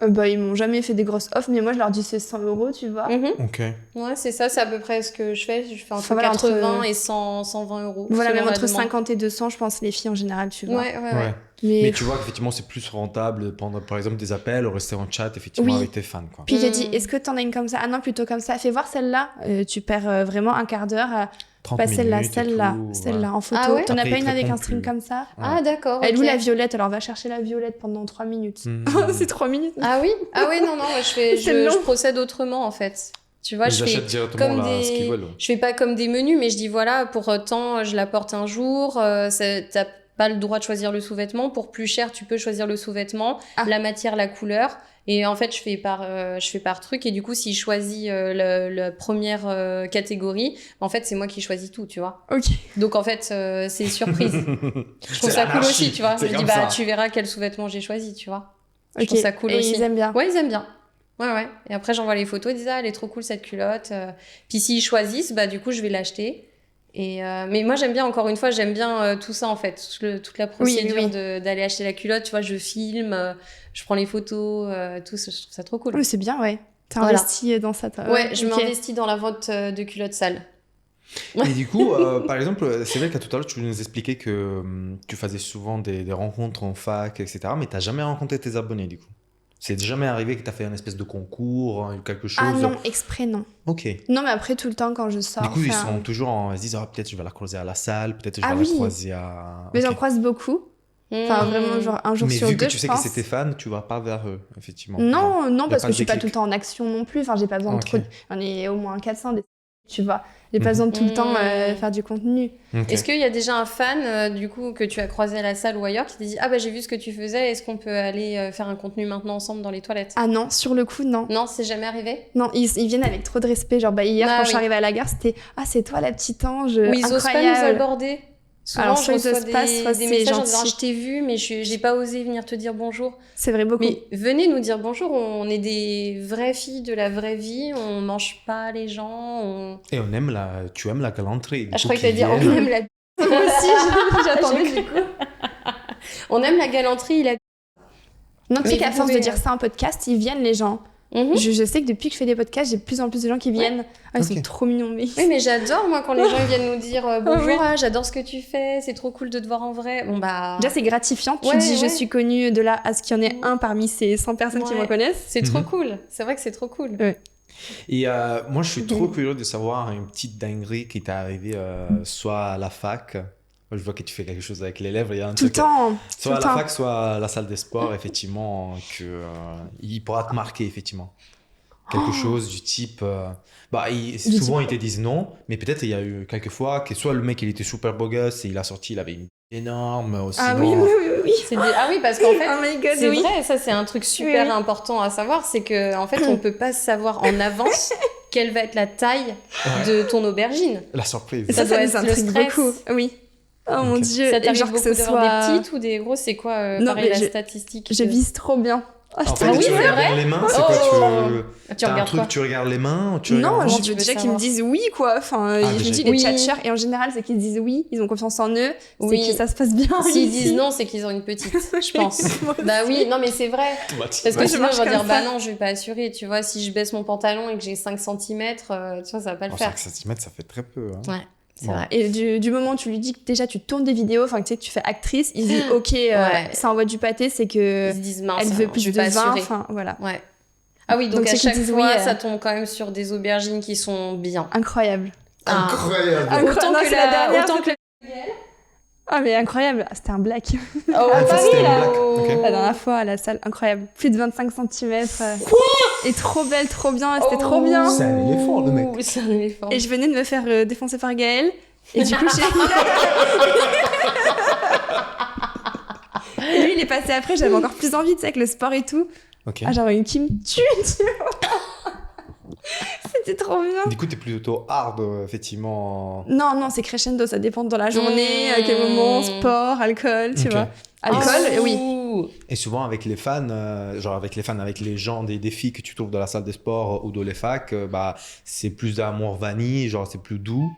Bah, ils m'ont jamais fait des grosses offres, mais moi, je leur dis c'est 100 €, tu vois.
Ok.
Ouais, c'est ça, c'est à peu près ce que je fais. Je fais entre
Enfin, voilà,
80 et 120 euros.
Voilà,
selon
même
la
entre
demande.
50 et 200, je pense, les filles en général, tu vois.
Ouais.
Mais tu vois qu'effectivement, c'est plus rentable de prendre, par exemple, des appels ou rester en chat, effectivement,
Oui.
avec tes fans, quoi.
Puis j'ai dit, est-ce que t'en as une comme ça? Ah non, plutôt comme ça. Fais voir celle-là. Tu perds vraiment un quart d'heure à
30
pas celle-là,
minutes et
celle-là,
tout,
celle-là,
ouais.
en photo.
Ah ouais
T'en as
Après,
pas
ils
une
te
avec un
répondent
string
plus.
comme ça?
Ah, d'accord.
Elle
ok.
ou la violette? Alors, va chercher la violette pendant 3 minutes.
Mhm.
C'est 3 minutes.
Ah oui? Ah oui, non, moi,
C'est
je
long.
procède autrement, en fait. Tu vois,
Ils
je
achètent
fais
directement
comme
ce qu'ils
des...
veulent.
Je fais pas comme des menus, mais je dis, voilà, pour tant, je la porte un jour, t'as pas le droit de choisir le sous-vêtement. Pour plus cher, tu peux choisir le sous-vêtement,
Ah.
la matière, la couleur. Et en fait, je fais par truc. Et du coup, si je choisis la première catégorie, en fait, c'est moi qui choisis tout, tu vois.
Ok.
Donc, en fait, c'est surprise. Je trouve
C'est
ça cool
l'anarchie,
aussi, tu vois. Je
c'est
me dis,
comme
bah,
ça.
tu verras quel sous-vêtement j'ai choisi, tu vois. Je
Ok.
trouve ça cool
Et
aussi.
ils aiment bien.
Ouais, ils aiment bien. Ouais. Et après, j'envoie les photos, ils disent, ah, elle est trop cool cette culotte. Puis s'ils choisissent, bah, du coup, je vais l'acheter. Et mais moi, j'aime bien, encore une fois, j'aime bien tout ça, en fait. Toute la procédure
oui.
d'aller acheter la culotte. Tu vois, je filme, je prends les photos, tout ça, je trouve ça trop cool.
Oui, c'est bien, ouais. T'as
Voilà.
investi dans ça, toi.
Ouais, je
ok.
m'investis dans la vente de culottes sales.
Et du coup, par exemple, c'est vrai qu'à tout à l'heure, tu nous expliquais que tu faisais souvent des rencontres en fac, etc. Mais tu n'as jamais rencontré tes abonnés, du coup. C'est jamais arrivé que tu as fait une espèce de concours, quelque chose.
Ah non, exprès, non.
Ok.
Non, mais après, tout le temps, quand je sors.
Du coup, ils
enfin,
sont toujours ils se disent, ah, peut-être je vais la croiser à la salle, peut-être je vais
Ah
la
oui.
croiser à.
Mais
Ok.
j'en croise beaucoup. Enfin, vraiment, genre un jour
Mais
sur
vu
deux,
que tu
je
sais
pense.
que c'est tes fans, tu vas pas vers eux, effectivement.
Non, non,
Y a
parce
pas
que
de
je suis pas
déclic.
tout le temps en action non plus. Enfin, j'ai pas besoin de
Ok.
trop. J'en ai au moins 400, tu vois. J'ai pas
Mhm.
besoin de tout le temps faire du contenu.
Ok.
Est-ce qu'il y a déjà un fan, du coup, que tu as croisé à la salle ou ailleurs, qui t'a dit, ah bah j'ai vu ce que tu faisais, est-ce qu'on peut aller faire un contenu maintenant ensemble dans les toilettes?
Ah non, sur le coup, non.
Non, c'est jamais arrivé?
Non, ils viennent avec trop de respect. Genre, bah, hier,
Ah
quand
oui.
je suis arrivée à la gare, c'était ah, c'est toi la petite ange.
Ou ils osent pas nous
incroyable.
aborder? Souvent,
Alors,
je
soit ils
reçois
osent pas, soit
des
c'est
messages en disant,
gentil.
je t'ai vu, mais j'ai pas osé venir te dire bonjour.
C'est vrai, beaucoup.
Mais venez nous dire bonjour, on est des vraies filles de la vraie vie, on mange pas les gens,
Et tu aimes la galanterie. du
Ah, je
coup,
croyais que t'allais
qu'ils
dire, on
viennent.
aime la...
Moi aussi, j'attendais du coup.
On aime la galanterie, la...
Non, tu
Mais
sais qu'à
vous
force de
pouvez,
dire ça en podcast, ils viennent les gens.
Mhm.
Je sais que depuis que je fais des podcasts, j'ai de plus en plus de gens qui viennent. Ah, ils sont
Ok.
trop mignons, mais.
Oui, mais j'adore, moi, quand les gens ils viennent nous dire bonjour,
oui.
ah, j'adore ce que tu fais, c'est trop cool de te voir en vrai. Bon, bah.
Déjà, c'est gratifiant. Tu
Ouais,
dis, je
ouais.
suis connue de là à ce qu'il y en ait un parmi ces 100 personnes qui me
Ouais.
reconnaissent.
C'est trop
Mhm.
cool. C'est vrai que c'est trop cool.
Et moi, je suis trop curieux de savoir une petite dinguerie qui t'est arrivée soit à la fac. Moi, je vois que tu fais quelque chose avec les lèvres. Il y a un
Tout le
truc,
temps.
soit à
tout
la
le temps.
fac, soit à la salle des sports, effectivement, il pourra te marquer, effectivement. Quelque chose du type. Souvent, ils te disent non, mais peut-être il y a eu quelques fois que soit le mec il était super beau gosse et il a sorti, il avait une énorme.
Ah
sinon-
oui.
Ah oui, parce qu'en fait,
Oh my god,
c'est
oui.
vrai, ça c'est un truc super
Oui.
important à savoir, c'est que en fait, on peut pas savoir en avance quelle va être la taille de ton aubergine.
La surprise.
Ça doit
nous
être le
intrigue
stress.
beaucoup. Oui. Oh mon
Ok.
dieu.
Ça
Et
t'arrive
genre que
beaucoup
ce
d'avoir
soit.
des petites ou des grosses, c'est quoi
Non,
pareil
mais
la
je-
statistique
Je vise trop bien. Oh,
En
putain,
fait,
oui,
tu
c'est
regardes
vrai
dans les mains, c'est
Oh.
quoi
Tu
T'as un
regardes
truc,
quoi?
tu regardes les mains ou tu
Non,
regardes
Comment
je
tu
veux
peux
déjà qu'ils
savoir
me disent oui, quoi. Enfin,
Ah,
je me
déjà.
dis les
Oui.
tchatchers, et en général, c'est qu'ils disent oui, ils ont confiance en eux,
Oui.
c'est que ça se passe bien.
S'ils
ici.
disent non, c'est qu'ils ont une petite, je pense.
Moi
Bah
aussi.
oui, non mais c'est vrai. Parce que
Moi, je
sinon,
marche
je vais dire,
comme
bah
ça.
non, je vais pas assurer. Tu vois, si je baisse mon pantalon et que j'ai 5 cm, tu vois, ça va pas le faire.
5 cm, ça fait très peu. Hein.
Ouais, c'est
Bon.
vrai.
Et du moment où tu lui dis que déjà tu tournes des vidéos, enfin tu sais que tu fais actrice, il se dit ok,
Ouais.
ça envoie du pâté, c'est que
Ils se disent mince,
elle veut
je
plus
vais
de
pas
20,
assurer.
enfin voilà.
Ouais. Ah oui, donc
Donc,
à
ceux qui
chaque
disent
fois,
oui,
ça tombe quand même sur des aubergines qui sont bien.
Incroyable.
Ah.
Incroyable.
Autant
Non,
que
c'est la dernière,
autant que
Ah mais incroyable, ah, c'était un black.
Oh,
Ah, ça,
Paris,
c'était
là.
un black. Ok.
La dernière fois à la salle, incroyable. Plus de 25 cm. Et trop belle, trop bien, c'était trop bien.
C'est un éléphant, le mec.
Oh, c'est un éléphant.
Et je venais de me faire défoncer par Gaël. Et du coup, j'ai... Et lui, il est passé après, j'avais encore plus envie, tu sais, avec le sport et tout.
Ok.
Ah, genre une qui me tue, tu vois. C'était trop bien.
Du coup, t'es plutôt hard, effectivement.
Non, non, c'est crescendo, ça dépend dans la journée, à quel moment, sport, alcool, tu
Ok.
vois. Alcool, oui.
Ouh.
Et souvent avec les fans, avec les gens des filles que tu trouves dans la salle de sport ou dans les facs, c'est plus d'amour vanille, genre c'est plus doux.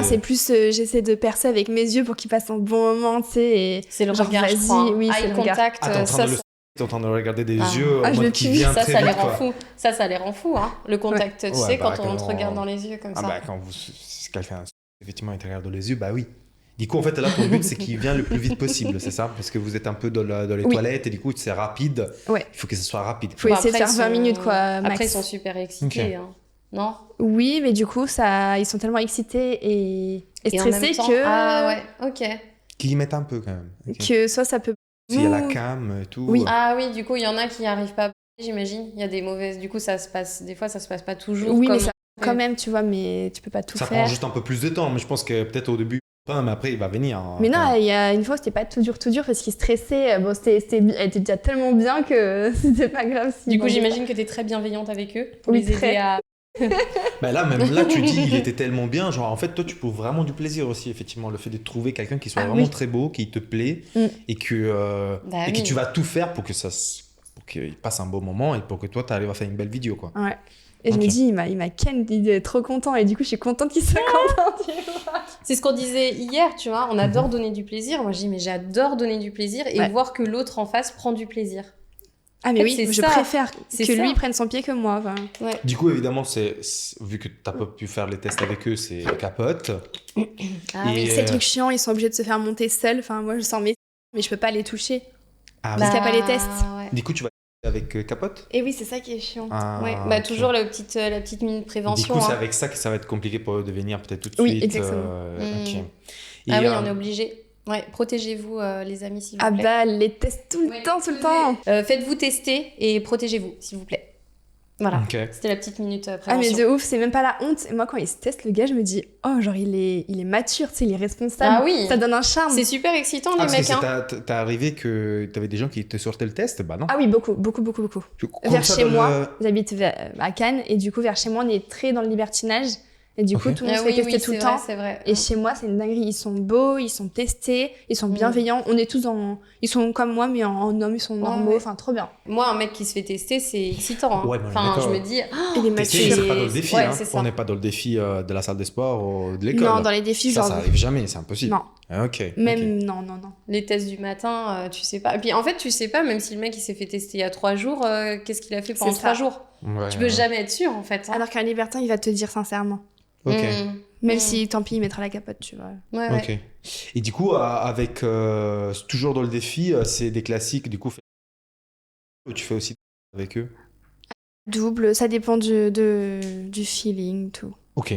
C'est plus j'essaie de percer avec mes yeux pour qu'ils passent un bon moment, tu sais. Et
c'est le
genre,
regard, je crois.
oui,
Eye contact.
T'es en train de le regarder des yeux en
je
mode
le
qui
tue.
vient
ça,
très
ça
vite.
les rend fous. Ça les rend fous, hein. Le contact, tu sais, quand on te regarde dans les yeux comme ça.
Si quelqu'un effectivement il te regarde dans les yeux, bah oui. Du coup, en fait, là, ton but, c'est qu'il vienne le plus vite possible, c'est ça? Parce que vous êtes un peu dans les toilettes et du coup, c'est rapide.
Ouais.
Il faut que ce soit rapide.
Il faut essayer de faire 20 minutes, quoi, max.
Après, ils sont super excités, hein. Non?
Oui, mais du coup, ils sont tellement excités et stressés que...
Ah ouais, ok.
Qu'ils mettent un peu, quand même. Okay.
Que soit ça peut...
S'il y a la cam et tout.
Oui.
Ah oui, du coup, il y en a qui n'y arrivent pas, j'imagine. Il y a des mauvaises... Du coup, des fois, ça se passe pas toujours
oui,
comme...
mais ça, quand même, tu vois, mais tu peux pas tout faire.
Ça prend juste un peu plus de temps, mais je pense que peut-être au début... mais après il va venir.
Mais non, il y a une fois c'était pas tout dur parce qu'il stressait. Bon, elle était déjà tellement bien que c'était pas grave.
Du coup, j'imagine que t'es très bienveillante avec eux pour
oui,
les aider à...
même là, tu dis il était tellement bien. Genre, en fait, toi, tu trouves vraiment du plaisir aussi, effectivement. Le fait de trouver quelqu'un qui soit vraiment très beau, qui te plaît et que tu vas tout faire pour qu'il passe un beau moment et pour que toi, tu arrives à faire une belle vidéo, quoi.
Ouais. Et je me dis, il m'a ken, il est trop content. Et du coup, je suis contente qu'il soit content.
C'est ce qu'on disait hier, tu vois. On adore donner du plaisir. Moi, je dis, mais j'adore donner du plaisir et voir que l'autre en face prend du plaisir.
Ah, mais oui, je préfère que lui prenne son pied que moi. Enfin.
Ouais.
Du coup, évidemment, vu que tu n'as pas pu faire les tests avec eux, c'est capote.
C'est le truc chiant, ils sont obligés de se faire monter seuls. Enfin, moi, je sens mais je peux pas les toucher. Parce qu'il n'y a pas les tests.
Ouais.
Du coup, tu vas avec capote.
Et oui, c'est ça qui est chiant.
Ouais. Toujours la petite minute de prévention.
Du coup, c'est avec ça que ça va être compliqué pour eux de venir peut-être tout de suite.
Oui, exactement.
Okay.
Oui, on est obligé. Ouais, protégez-vous les amis s'il vous plaît.
Ah bah, les tests tout le temps.
Faites-vous tester et protégez-vous s'il vous plaît. Voilà, c'était la petite minute prévention.
Ah mais de ouf, c'est même pas la honte. Et moi quand il se teste, le gars, je me dis, oh genre il est mature, tu sais, il est responsable.
Ah oui.
Ça donne un charme.
C'est super excitant les mecs.
T'es arrivé que t'avais des gens qui te sortaient le test? Bah non.
Ah oui, beaucoup. Vers chez moi, j'habite à Cannes et du coup vers chez moi on est très dans le libertinage. Et du coup, tout le monde se fait tester tout le temps.
C'est vrai.
Et chez moi, c'est une dinguerie. Ils sont beaux, ils sont testés, ils sont bienveillants. On est tous Ils sont comme moi, mais en hommes, ils sont normaux. Enfin, trop bien.
Moi, un mec qui se fait tester, c'est excitant. Hein.
Ouais,
je me dis...
il est mature.
C'est pas dans le défi. On n'est pas dans le défi de la salle de sport ou de l'école.
Non, dans les défis,
ça arrive jamais, c'est impossible.
Non.
Même,
non.
Les tests du matin, tu sais pas. Et puis, en fait, tu sais pas, même si le mec, il s'est fait tester il y a 3 jours, qu'est-ce qu'il a fait pendant 3 jours. Tu peux jamais être sûr, en fait.
Alors qu'un libertin, il va te dire sincèrement. Même si, tant pis, il mettra la capote, tu vois.
Ouais. Et du coup, avec toujours dans le défi, c'est des classiques. Du coup, tu fais aussi avec eux?
Double, ça dépend du feeling, tout.
Ok.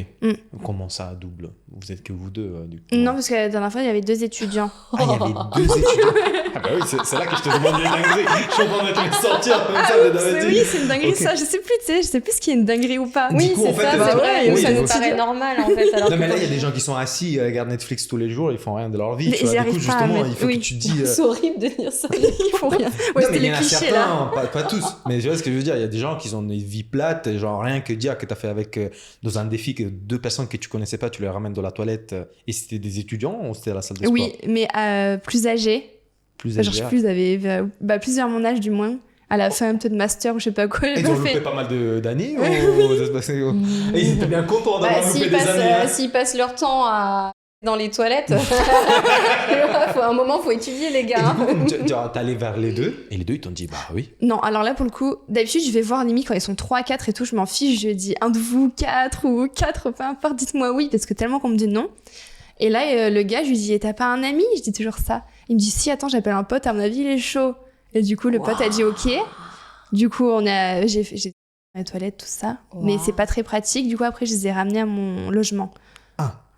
Comment ça, double? Vous êtes que vous deux, du coup?
Non, parce que la dernière fois, il y avait 2 étudiants.
Ah, il y avait 2 étudiants? Ah bah oui, c'est là que je te demande les dingueries. Je suis en train de te les sortir comme ça.
Oui, c'est une dinguerie, ça. Je sais plus ce qui est une dinguerie ou pas.
Oui,
coup,
c'est ça, c'est vrai.
Oui,
ça nous paraît normal, en fait.
Non, mais là, il y a des gens qui sont assis, ils regardent Netflix tous les jours, ils font rien de leur vie.
Mais
tu vois. Du coup, justement, il faut que tu te dis...
C'est horrible de dire ça.
Ils font rien. Ouais, c'était les clichés, là.
Pas tous. Mais tu vois ce que je veux dire, il y a des gens qui ont une vie plate, genre rien que dire que tu as fait avec, dans un défi, que 2 personnes que tu connaissais pas, tu les ramènes dans la toilette, et c'était des étudiants ou c'était à la salle de sport?
Oui, mais plus âgés. Genre, je sais plus, ils avaient plusieurs mon âge du moins. À la fin, peut-être master ou je sais pas quoi.
Ils ont loupé pas mal d'années ou ça se passait... Et ils étaient bien contents d'avoir loupé des années.
S'ils passent leur temps dans les toilettes, à un moment, faut étudier, les gars.
Et du coup, t'es allé vers les deux, et les deux, ils t'ont dit, bah oui.
Non, alors là, pour le coup, d'habitude, je vais voir limite quand ils sont 3, 4 et tout, je m'en fiche, je dis un de vous, 4 ou 4, peu importe, dites-moi oui, parce que tellement qu'on me dit non. Et là, le gars, je lui dis, t'as pas un ami? Je dis toujours ça. Il me dit, si, attends, j'appelle un pote, à mon avis, il est chaud. Et du coup, le pote a dit, ok. Du coup, j'ai la toilette, tout ça. Mais c'est pas très pratique. Du coup, après, je les ai ramenés à mon logement.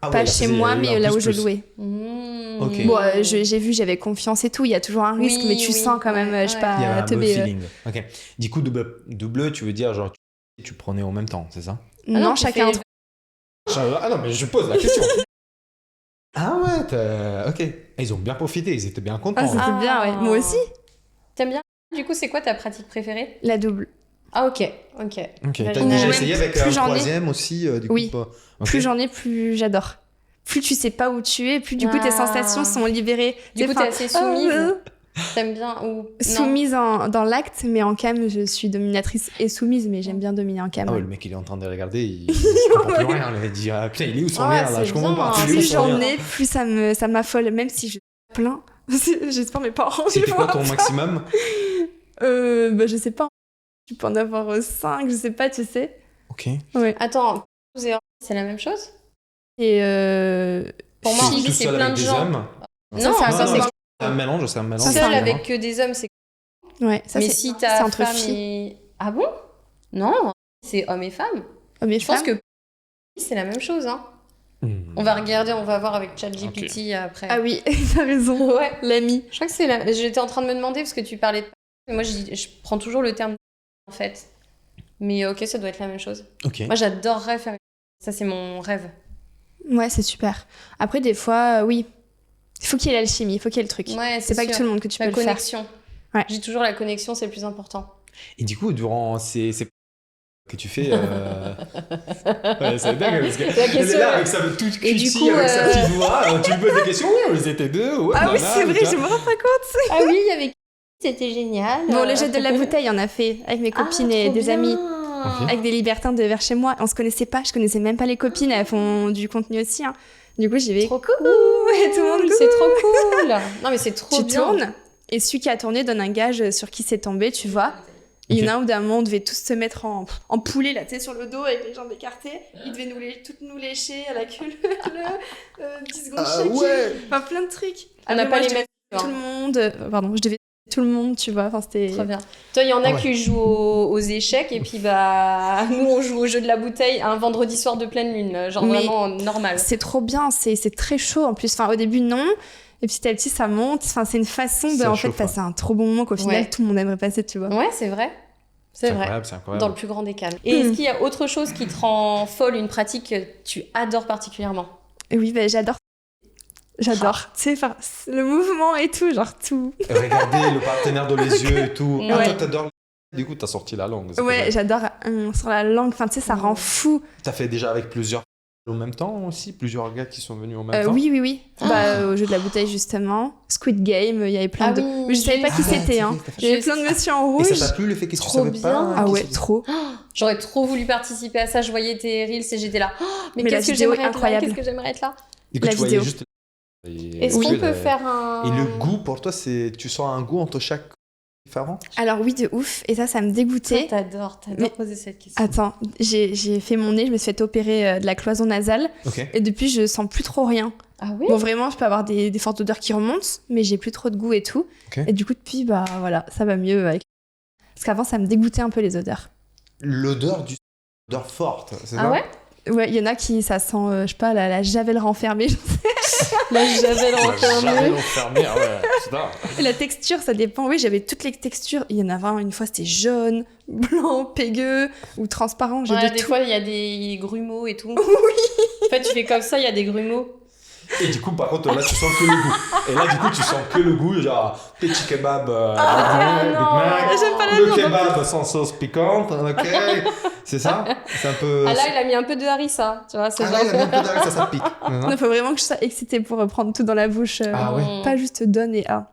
Pas chez moi, mais là où je louais.
Okay.
Bon, j'ai vu, j'avais confiance et tout. Il y a toujours un risque, mais tu sens quand même, je sais pas,
il y avait un beau feeling. Ok. Du coup, double, tu veux dire, genre, tu prenais en même temps, c'est ça?
Non, chacun entre.
Ah non, mais je pose la question. Ah ouais, ok. Ils ont bien profité, ils étaient bien contents.
Ah, c'était bien, ouais. Moi aussi.
T'aimes bien? Du coup, c'est quoi ta pratique préférée?
La double.
Ah, ok.
T'as déjà essayé avec un troisième aussi, du coup?
Oui. Plus j'en ai, plus j'adore. Plus tu sais pas où tu es, plus du coup tes sensations sont libérées.
Du coup, t'es assez soumise. T'aimes bien ou non?
Soumise dans l'acte, mais en cam, je suis dominatrice et soumise, mais j'aime bien dominer en cam.
Ah ouais,
ouais.
le mec, il est en train de regarder, il comprend plus rien. Il dit, ah, putain, il est où son
Ouais,
lien, là?
c'est
Je comprends
bien,
pas.
hein.
Il est où
Plus
son
j'en
lien
ai, plus ça m'affole, même si je plein. J'espère mes parents. ils
C'était quoi
voient
ton
pas.
maximum?
Bah, je sais pas. Tu peux en avoir 5, je sais pas, tu sais.
Ok.
Ouais.
Attends, c'est la même chose?
Et
Pour moi,
C'est
Orgie,
tout
c'est
seul
plein
avec
de
des
gens.
hommes.
Non,
ça,
ça,
non,
c'est
non.
C'est un mélange, c'est un mélange.
Ça, c'est
seul
un
avec que des hommes, c'est.
ouais, ça
Mais
c'est
si
c'est
ta
entre
femme
filles.
et. Ah bon? Non, c'est hommes et femmes.
Hommes et
Je pense
femmes.
que c'est la même chose, hein.
Hmm.
On va regarder, on va voir avec ChatGPT après.
Ah oui, t'as raison.
Ouais.
L'ami.
Je crois que c'est la. J'étais en train de me demander parce que tu parlais de. Moi, je prends toujours le terme en fait. Mais ok, ça doit être la même chose.
Ok.
Moi, j'adorerais faire. Ça, c'est mon rêve.
Ouais, c'est super. Après, des fois, oui. Il faut qu'il y ait l'alchimie, il faut qu'il y ait le truc.
Ouais,
C'est pas
sûr.
que tout le monde que tu peux
La
le faire.
connexion.
Ouais.
J'ai toujours la connexion, c'est le plus important.
Et du coup, durant ces que tu fais, ouais, c'est dingue parce que
La question,
elle est là avec sa toute
Et du
cutie,
coup,
avec sa petite voix, tu lui poses des questions, ouais, ils étaient deux, ouais,
Ah oui,
nanana,
c'est vrai,
tu vois.
je me rends pas compte.
Ah oui, avec c'était génial.
Bon, le jet de la bouteille, on a fait avec mes copines et des amis.
Ok.
Avec des libertins de vers chez moi. On se connaissait pas, je connaissais même pas les copines, elles font du contenu aussi. Hein. Du coup, j'y vais.
Trop cool.
Et tout le monde,
C'est trop cool. Non, mais c'est trop
Tu
bien.
tournes, et celui qui a tourné donne un gage sur qui c'est tombé, tu vois. Il y en a un où d'un moment, on devait tous se mettre en poulet, là, tu sais, sur le dos, avec les jambes écartées. Ils devaient toutes nous lécher à la queue, 10 secondes
Ah
chacune.
ouais.
Enfin, plein de trucs.
On n'a
Après,
pas
moi,
les
je
mêmes.
devais tout le monde. Pardon, je devais tout le monde, tu vois. Enfin, c'était.
Trop bien. Toi, il y en a
Ah ouais.
qui jouent aux échecs et puis bah nous on joue au jeu de la bouteille un vendredi soir de pleine lune, genre
Mais
vraiment normal.
C'est trop bien, c'est très chaud en plus. Enfin, au début, non. Et petit à petit, ça monte. Enfin, c'est une façon de
Ça
en fait,
chauffe,
passer un trop bon moment qu'au final,
Ouais.
tout le monde aimerait passer, tu vois.
Ouais, c'est vrai. C'est vrai.
incroyable, c'est incroyable.
Dans le plus grand des calmes. Et est-ce qu'il y a autre chose qui te rend folle, une pratique que tu adores particulièrement?
Et oui, bah, j'adore. J'adore. Tu sais, enfin, le mouvement et tout, genre tout.
Regardez le partenaire dans les yeux et tout. Ah,
Ouais.
toi, t'adores. Du coup, t'as sorti la langue. c'est
Ouais,
correct.
j'adore sur la langue. Enfin, tu sais, ça rend fou.
T'as fait déjà avec plusieurs en même temps aussi, plusieurs gars qui sont venus en même temps.
Oui, oui, oui. Bah, au jeu de la bouteille, justement. Squid Game, il y avait plein
Ah
de.
oui,
Mais je savais pas qui
juste.
c'était,
Ah,
hein.
c'est vrai,
Il y avait
juste.
plein de monsieur en
Et
rouge.
ça t'a plu le fait que tu
Trop
savais
bien.
pas
Ah
qui
ouais,
c'était
trop.
J'aurais trop voulu participer à ça, je voyais tes reels et j'étais là. Oh, mais
Mais la
qu'est-ce que
vidéo
j'aimerais
est
être là?
incroyable.
Qu'est-ce que j'aimerais être là?
Et que
La
tu voyais
vidéo.
juste.
Est-ce
Oui,
qu'on peut
le-
faire un.
Et le goût pour toi, c'est tu sens un goût entre chaque différent.
Alors, oui, de ouf. Et ça me dégoûtait.
T'adores
Mais-
poser cette question.
Attends, j'ai fait mon nez, je me suis fait opérer de la cloison nasale.
Ok.
Et depuis, je sens plus trop rien.
Ah oui?
Bon, vraiment, je peux avoir des fortes odeurs qui remontent, mais j'ai plus trop de goût et tout.
Ok.
Et du coup, depuis, bah voilà, ça va mieux. Parce qu'avant, ça me dégoûtait un peu les odeurs.
L'odeur odeur forte, c'est ça?
Ah ouais?
Ouais, il y en a qui, ça sent, je sais pas, la javel renfermée.
Là, j'avais
Jamais enfermé, ah ouais, putain.
Et la texture, ça dépend. Oui, j'avais toutes les textures. Il y en avait une fois, c'était jaune, blanc, pégueux ou transparent. J'ai
Ouais,
de
des
tout.
fois, il y a des grumeaux et tout. Oui. En fait, tu fais comme ça, il y a des grumeaux.
Et du coup, par contre, là, tu sens que le goût. Et là, du coup, tu sens que le goût, genre petit kebab
non.
Big Mac,
J'aime pas la
le
viande,
kebab sans sauce piquante, ok. C'est ça? C'est un peu.
Ah là, il a mis un peu de harissa, tu vois. C'est
Ah là, il a mis un peu d'arrêt, ça pique.
Il faut vraiment que je sois excitée pour prendre tout dans la bouche.
Ah ouais.
Pas juste donne et ah.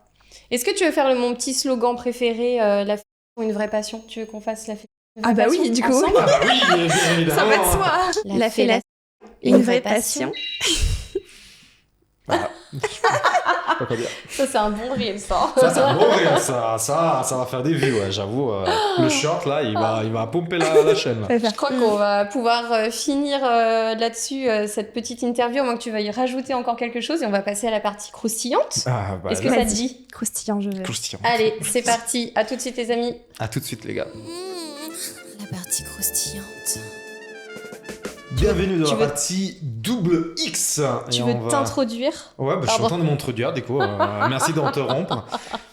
Est-ce que tu veux faire mon petit slogan préféré, la fête pour une vraie passion? Tu veux qu'on fasse la fête pour une
Ah
vraie
bah oui,
passion
du coup.
ensemble?
Ah bah oui, évidemment.
Ça va de soi.
La fellation.
Une vraie passion.
Voilà. Je sais pas quoi dire.
Ça, c'est un bon reel, ça.
Ça, c'est un bon rire, ça va faire des vues, ouais, j'avoue. Le short, là, il va pomper la chaîne. Là.
Je crois qu'on va pouvoir finir là-dessus cette petite interview, à moins que tu veuilles rajouter encore quelque chose, et on va passer à la partie croustillante.
Ah, bah,
Est-ce que
là,
ça te dit?
Croustillant, je veux.
croustillant.
Allez, c'est parti. À tout de suite, les amis.
À tout de suite, les gars.
La partie croustillante.
Bienvenue dans
tu
la
veux-
partie double X.
Tu
Et
veux
on va-
t'introduire?
Ouais, bah, je suis
Pardon.
en train de m'introduire, du coup. Merci d'interrompre.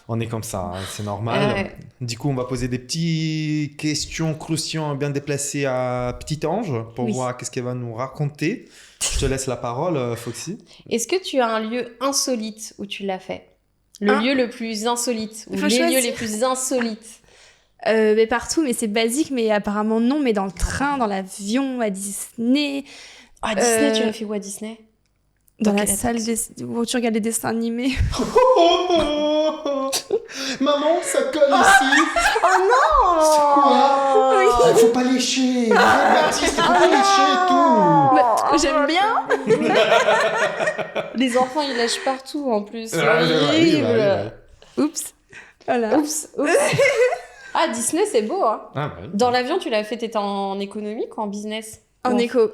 On est comme ça, hein, c'est normal.
Ouais.
Du coup, on va poser des petites questions croustillantes bien déplacées à Petit Ange pour
Oui.
voir qu'est-ce qu'elle va nous raconter. Je te laisse la parole, Foxy.
Est-ce que tu as un lieu insolite où tu l'as fait? Le
Hein
lieu le plus insolite, ou
Faut
les
choisir.
lieux les plus insolites?
Mais partout, mais c'est basique, mais apparemment non, mais dans le train, dans l'avion, à Disney,
À Disney,
Euh,
tu l'as fait où à Disney?
dans
Dans
la
quelle
salle où tu regardes les dessins animés.
Maman, ça colle ici.
Oh non.
C'est quoi?
Oui.
Faut pas lécher. Arrête, Baptiste, faut pas lécher et tout.
Bah, j'aime bien.
Les enfants, ils lèchent partout en plus. C'est
Ouais, oui,
horrible.
ouais.
Oups. Voilà.
Oups. Ah, Disney, c'est beau, hein.
Ah, bah oui.
Dans l'avion, tu l'as fait, t'étais en économique ou en business?
En
Ou
éco.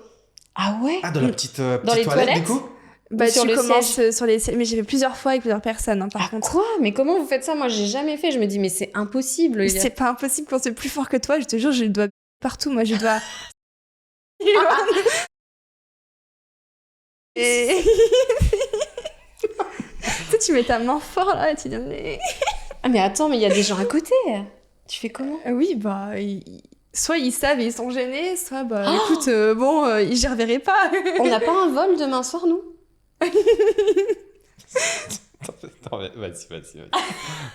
Ah ouais?
Ah, dans la petite,
Dans
petite
les
toilette,
toilettes
du coup?
Bah,
sur
tu
le
commences sur les sièges. Mais j'ai fait plusieurs fois avec plusieurs personnes, hein, par
Ah
contre.
quoi? Mais comment vous faites ça? Moi, j'ai jamais fait. Je me dis, mais c'est impossible.
C'est pas impossible quand c'est plus fort que toi. Je te jure, je dois partout. Moi, je dois. Et... tu mets ta main fort là et tu dis mais...
Ah mais attends, mais il y a des gens à côté. Tu fais comment?
Oui, bah, soit ils savent et ils sont gênés, soit, bah, écoute, bon, j'y reverrai pas.
On n'a pas un vol demain soir, nous?
Attends, vas-y.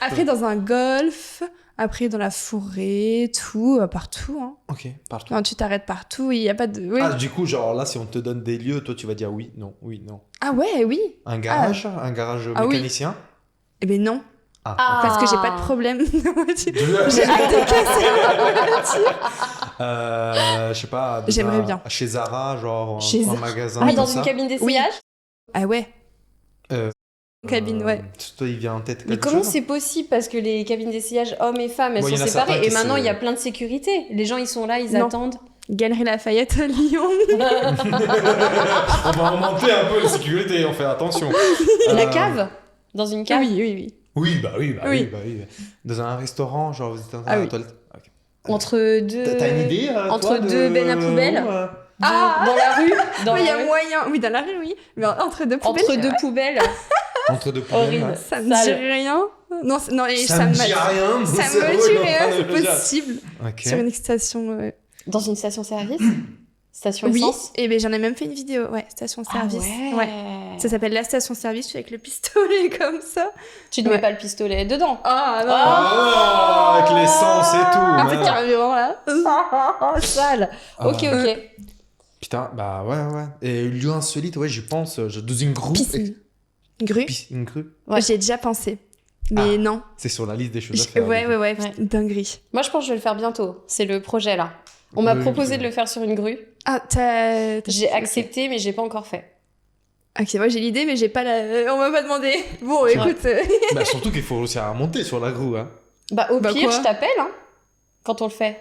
Après, dans un golf, après, dans la forêt, tout, partout. Hein.
Ok, partout.
Quand tu t'arrêtes partout, il n'y a pas de... Oui.
Ah, du coup, genre là, si on te donne des lieux, toi, tu vas dire oui, non, oui, non.
Ah ouais, oui.
Un garage mécanicien?
Eh ben non,
Ah.
parce que j'ai pas de problème de voiture.
De-
J'ai hâte de casser la voiture.
Je sais pas.
J'aimerais bien.
Chez Zara, genre
Chez
un
Zara.
magasin.
Ah,
comme
dans
ça.
une cabine d'essayage?
Ah ouais,
Euh,
cabine, ouais.
Toi, il vient en tête
Mais
quelque
comment
chose?
c'est possible? Parce que les cabines d'essayage hommes et femmes, elles
Ouais, y
sont
en a
séparées.
certains
Et
qui
maintenant,
se-
il y a plein de sécurité. Les gens, ils sont là, ils
Non.
attendent.
Galerie Lafayette à Lyon.
On va augmenter un peu la sécurité, on fait attention.
La
Euh,
cave? Dans une cave?
Oui.
Oui.
Oui.
Dans un restaurant, genre vous êtes dans
Ah
la
oui.
toilette. Ok.
Entre deux...
T'as une idée
entre
toi,
deux bennes à poubelle
Ah.
Dans la rue? Dans
Il y
la
a
rue.
moyen. Oui, dans la rue, oui. Mais entre deux poubelles.
Entre deux poubelles.
Entre deux poubelles.
Horrible.
ouais.
Ça me dit rien. Non, non, et
Ça me dit rien.
Ça
c'est
me
vrai,
dit
non,
rien,
non,
c'est
déjà.
possible.
Ok.
Sur une station.
Dans une station-service? Station
Oui,
essence?
et ben j'en ai même fait une vidéo. Ouais, station-service.
Ah ouais.
Ça s'appelle la station-service avec le pistolet comme ça.
Tu ne mets pas le pistolet dedans.
Ah non.
Oh, avec l'essence et tout.
Un peu de
ouais.
carburant là.
Oh, sale. Ok,
Ah.
ok.
Putain, bah ouais. Et lieu insolite, ouais, j'y pense. Dans une grue.
Piscine. Grue.
Une grue.
Ouais.
J'y ai déjà pensé. Mais non.
C'est sur la liste des choses à faire.
Ouais,
Ouais.
dinguerie.
Moi, je pense que je vais le faire bientôt. C'est le projet, là. On m'a
Oui,
proposé
c'est
de le faire sur une grue.
Ah, t'as.
J'ai accepté, mais j'ai pas encore fait.
Ok, moi j'ai l'idée, mais j'ai pas la. On m'a pas demandé. Bon,
Ouais.
écoute.
Bah, surtout qu'il faut réussir à monter sur la grue. Hein.
Bah, au
Bah,
pire,
quoi
je t'appelle, hein, quand on le fait.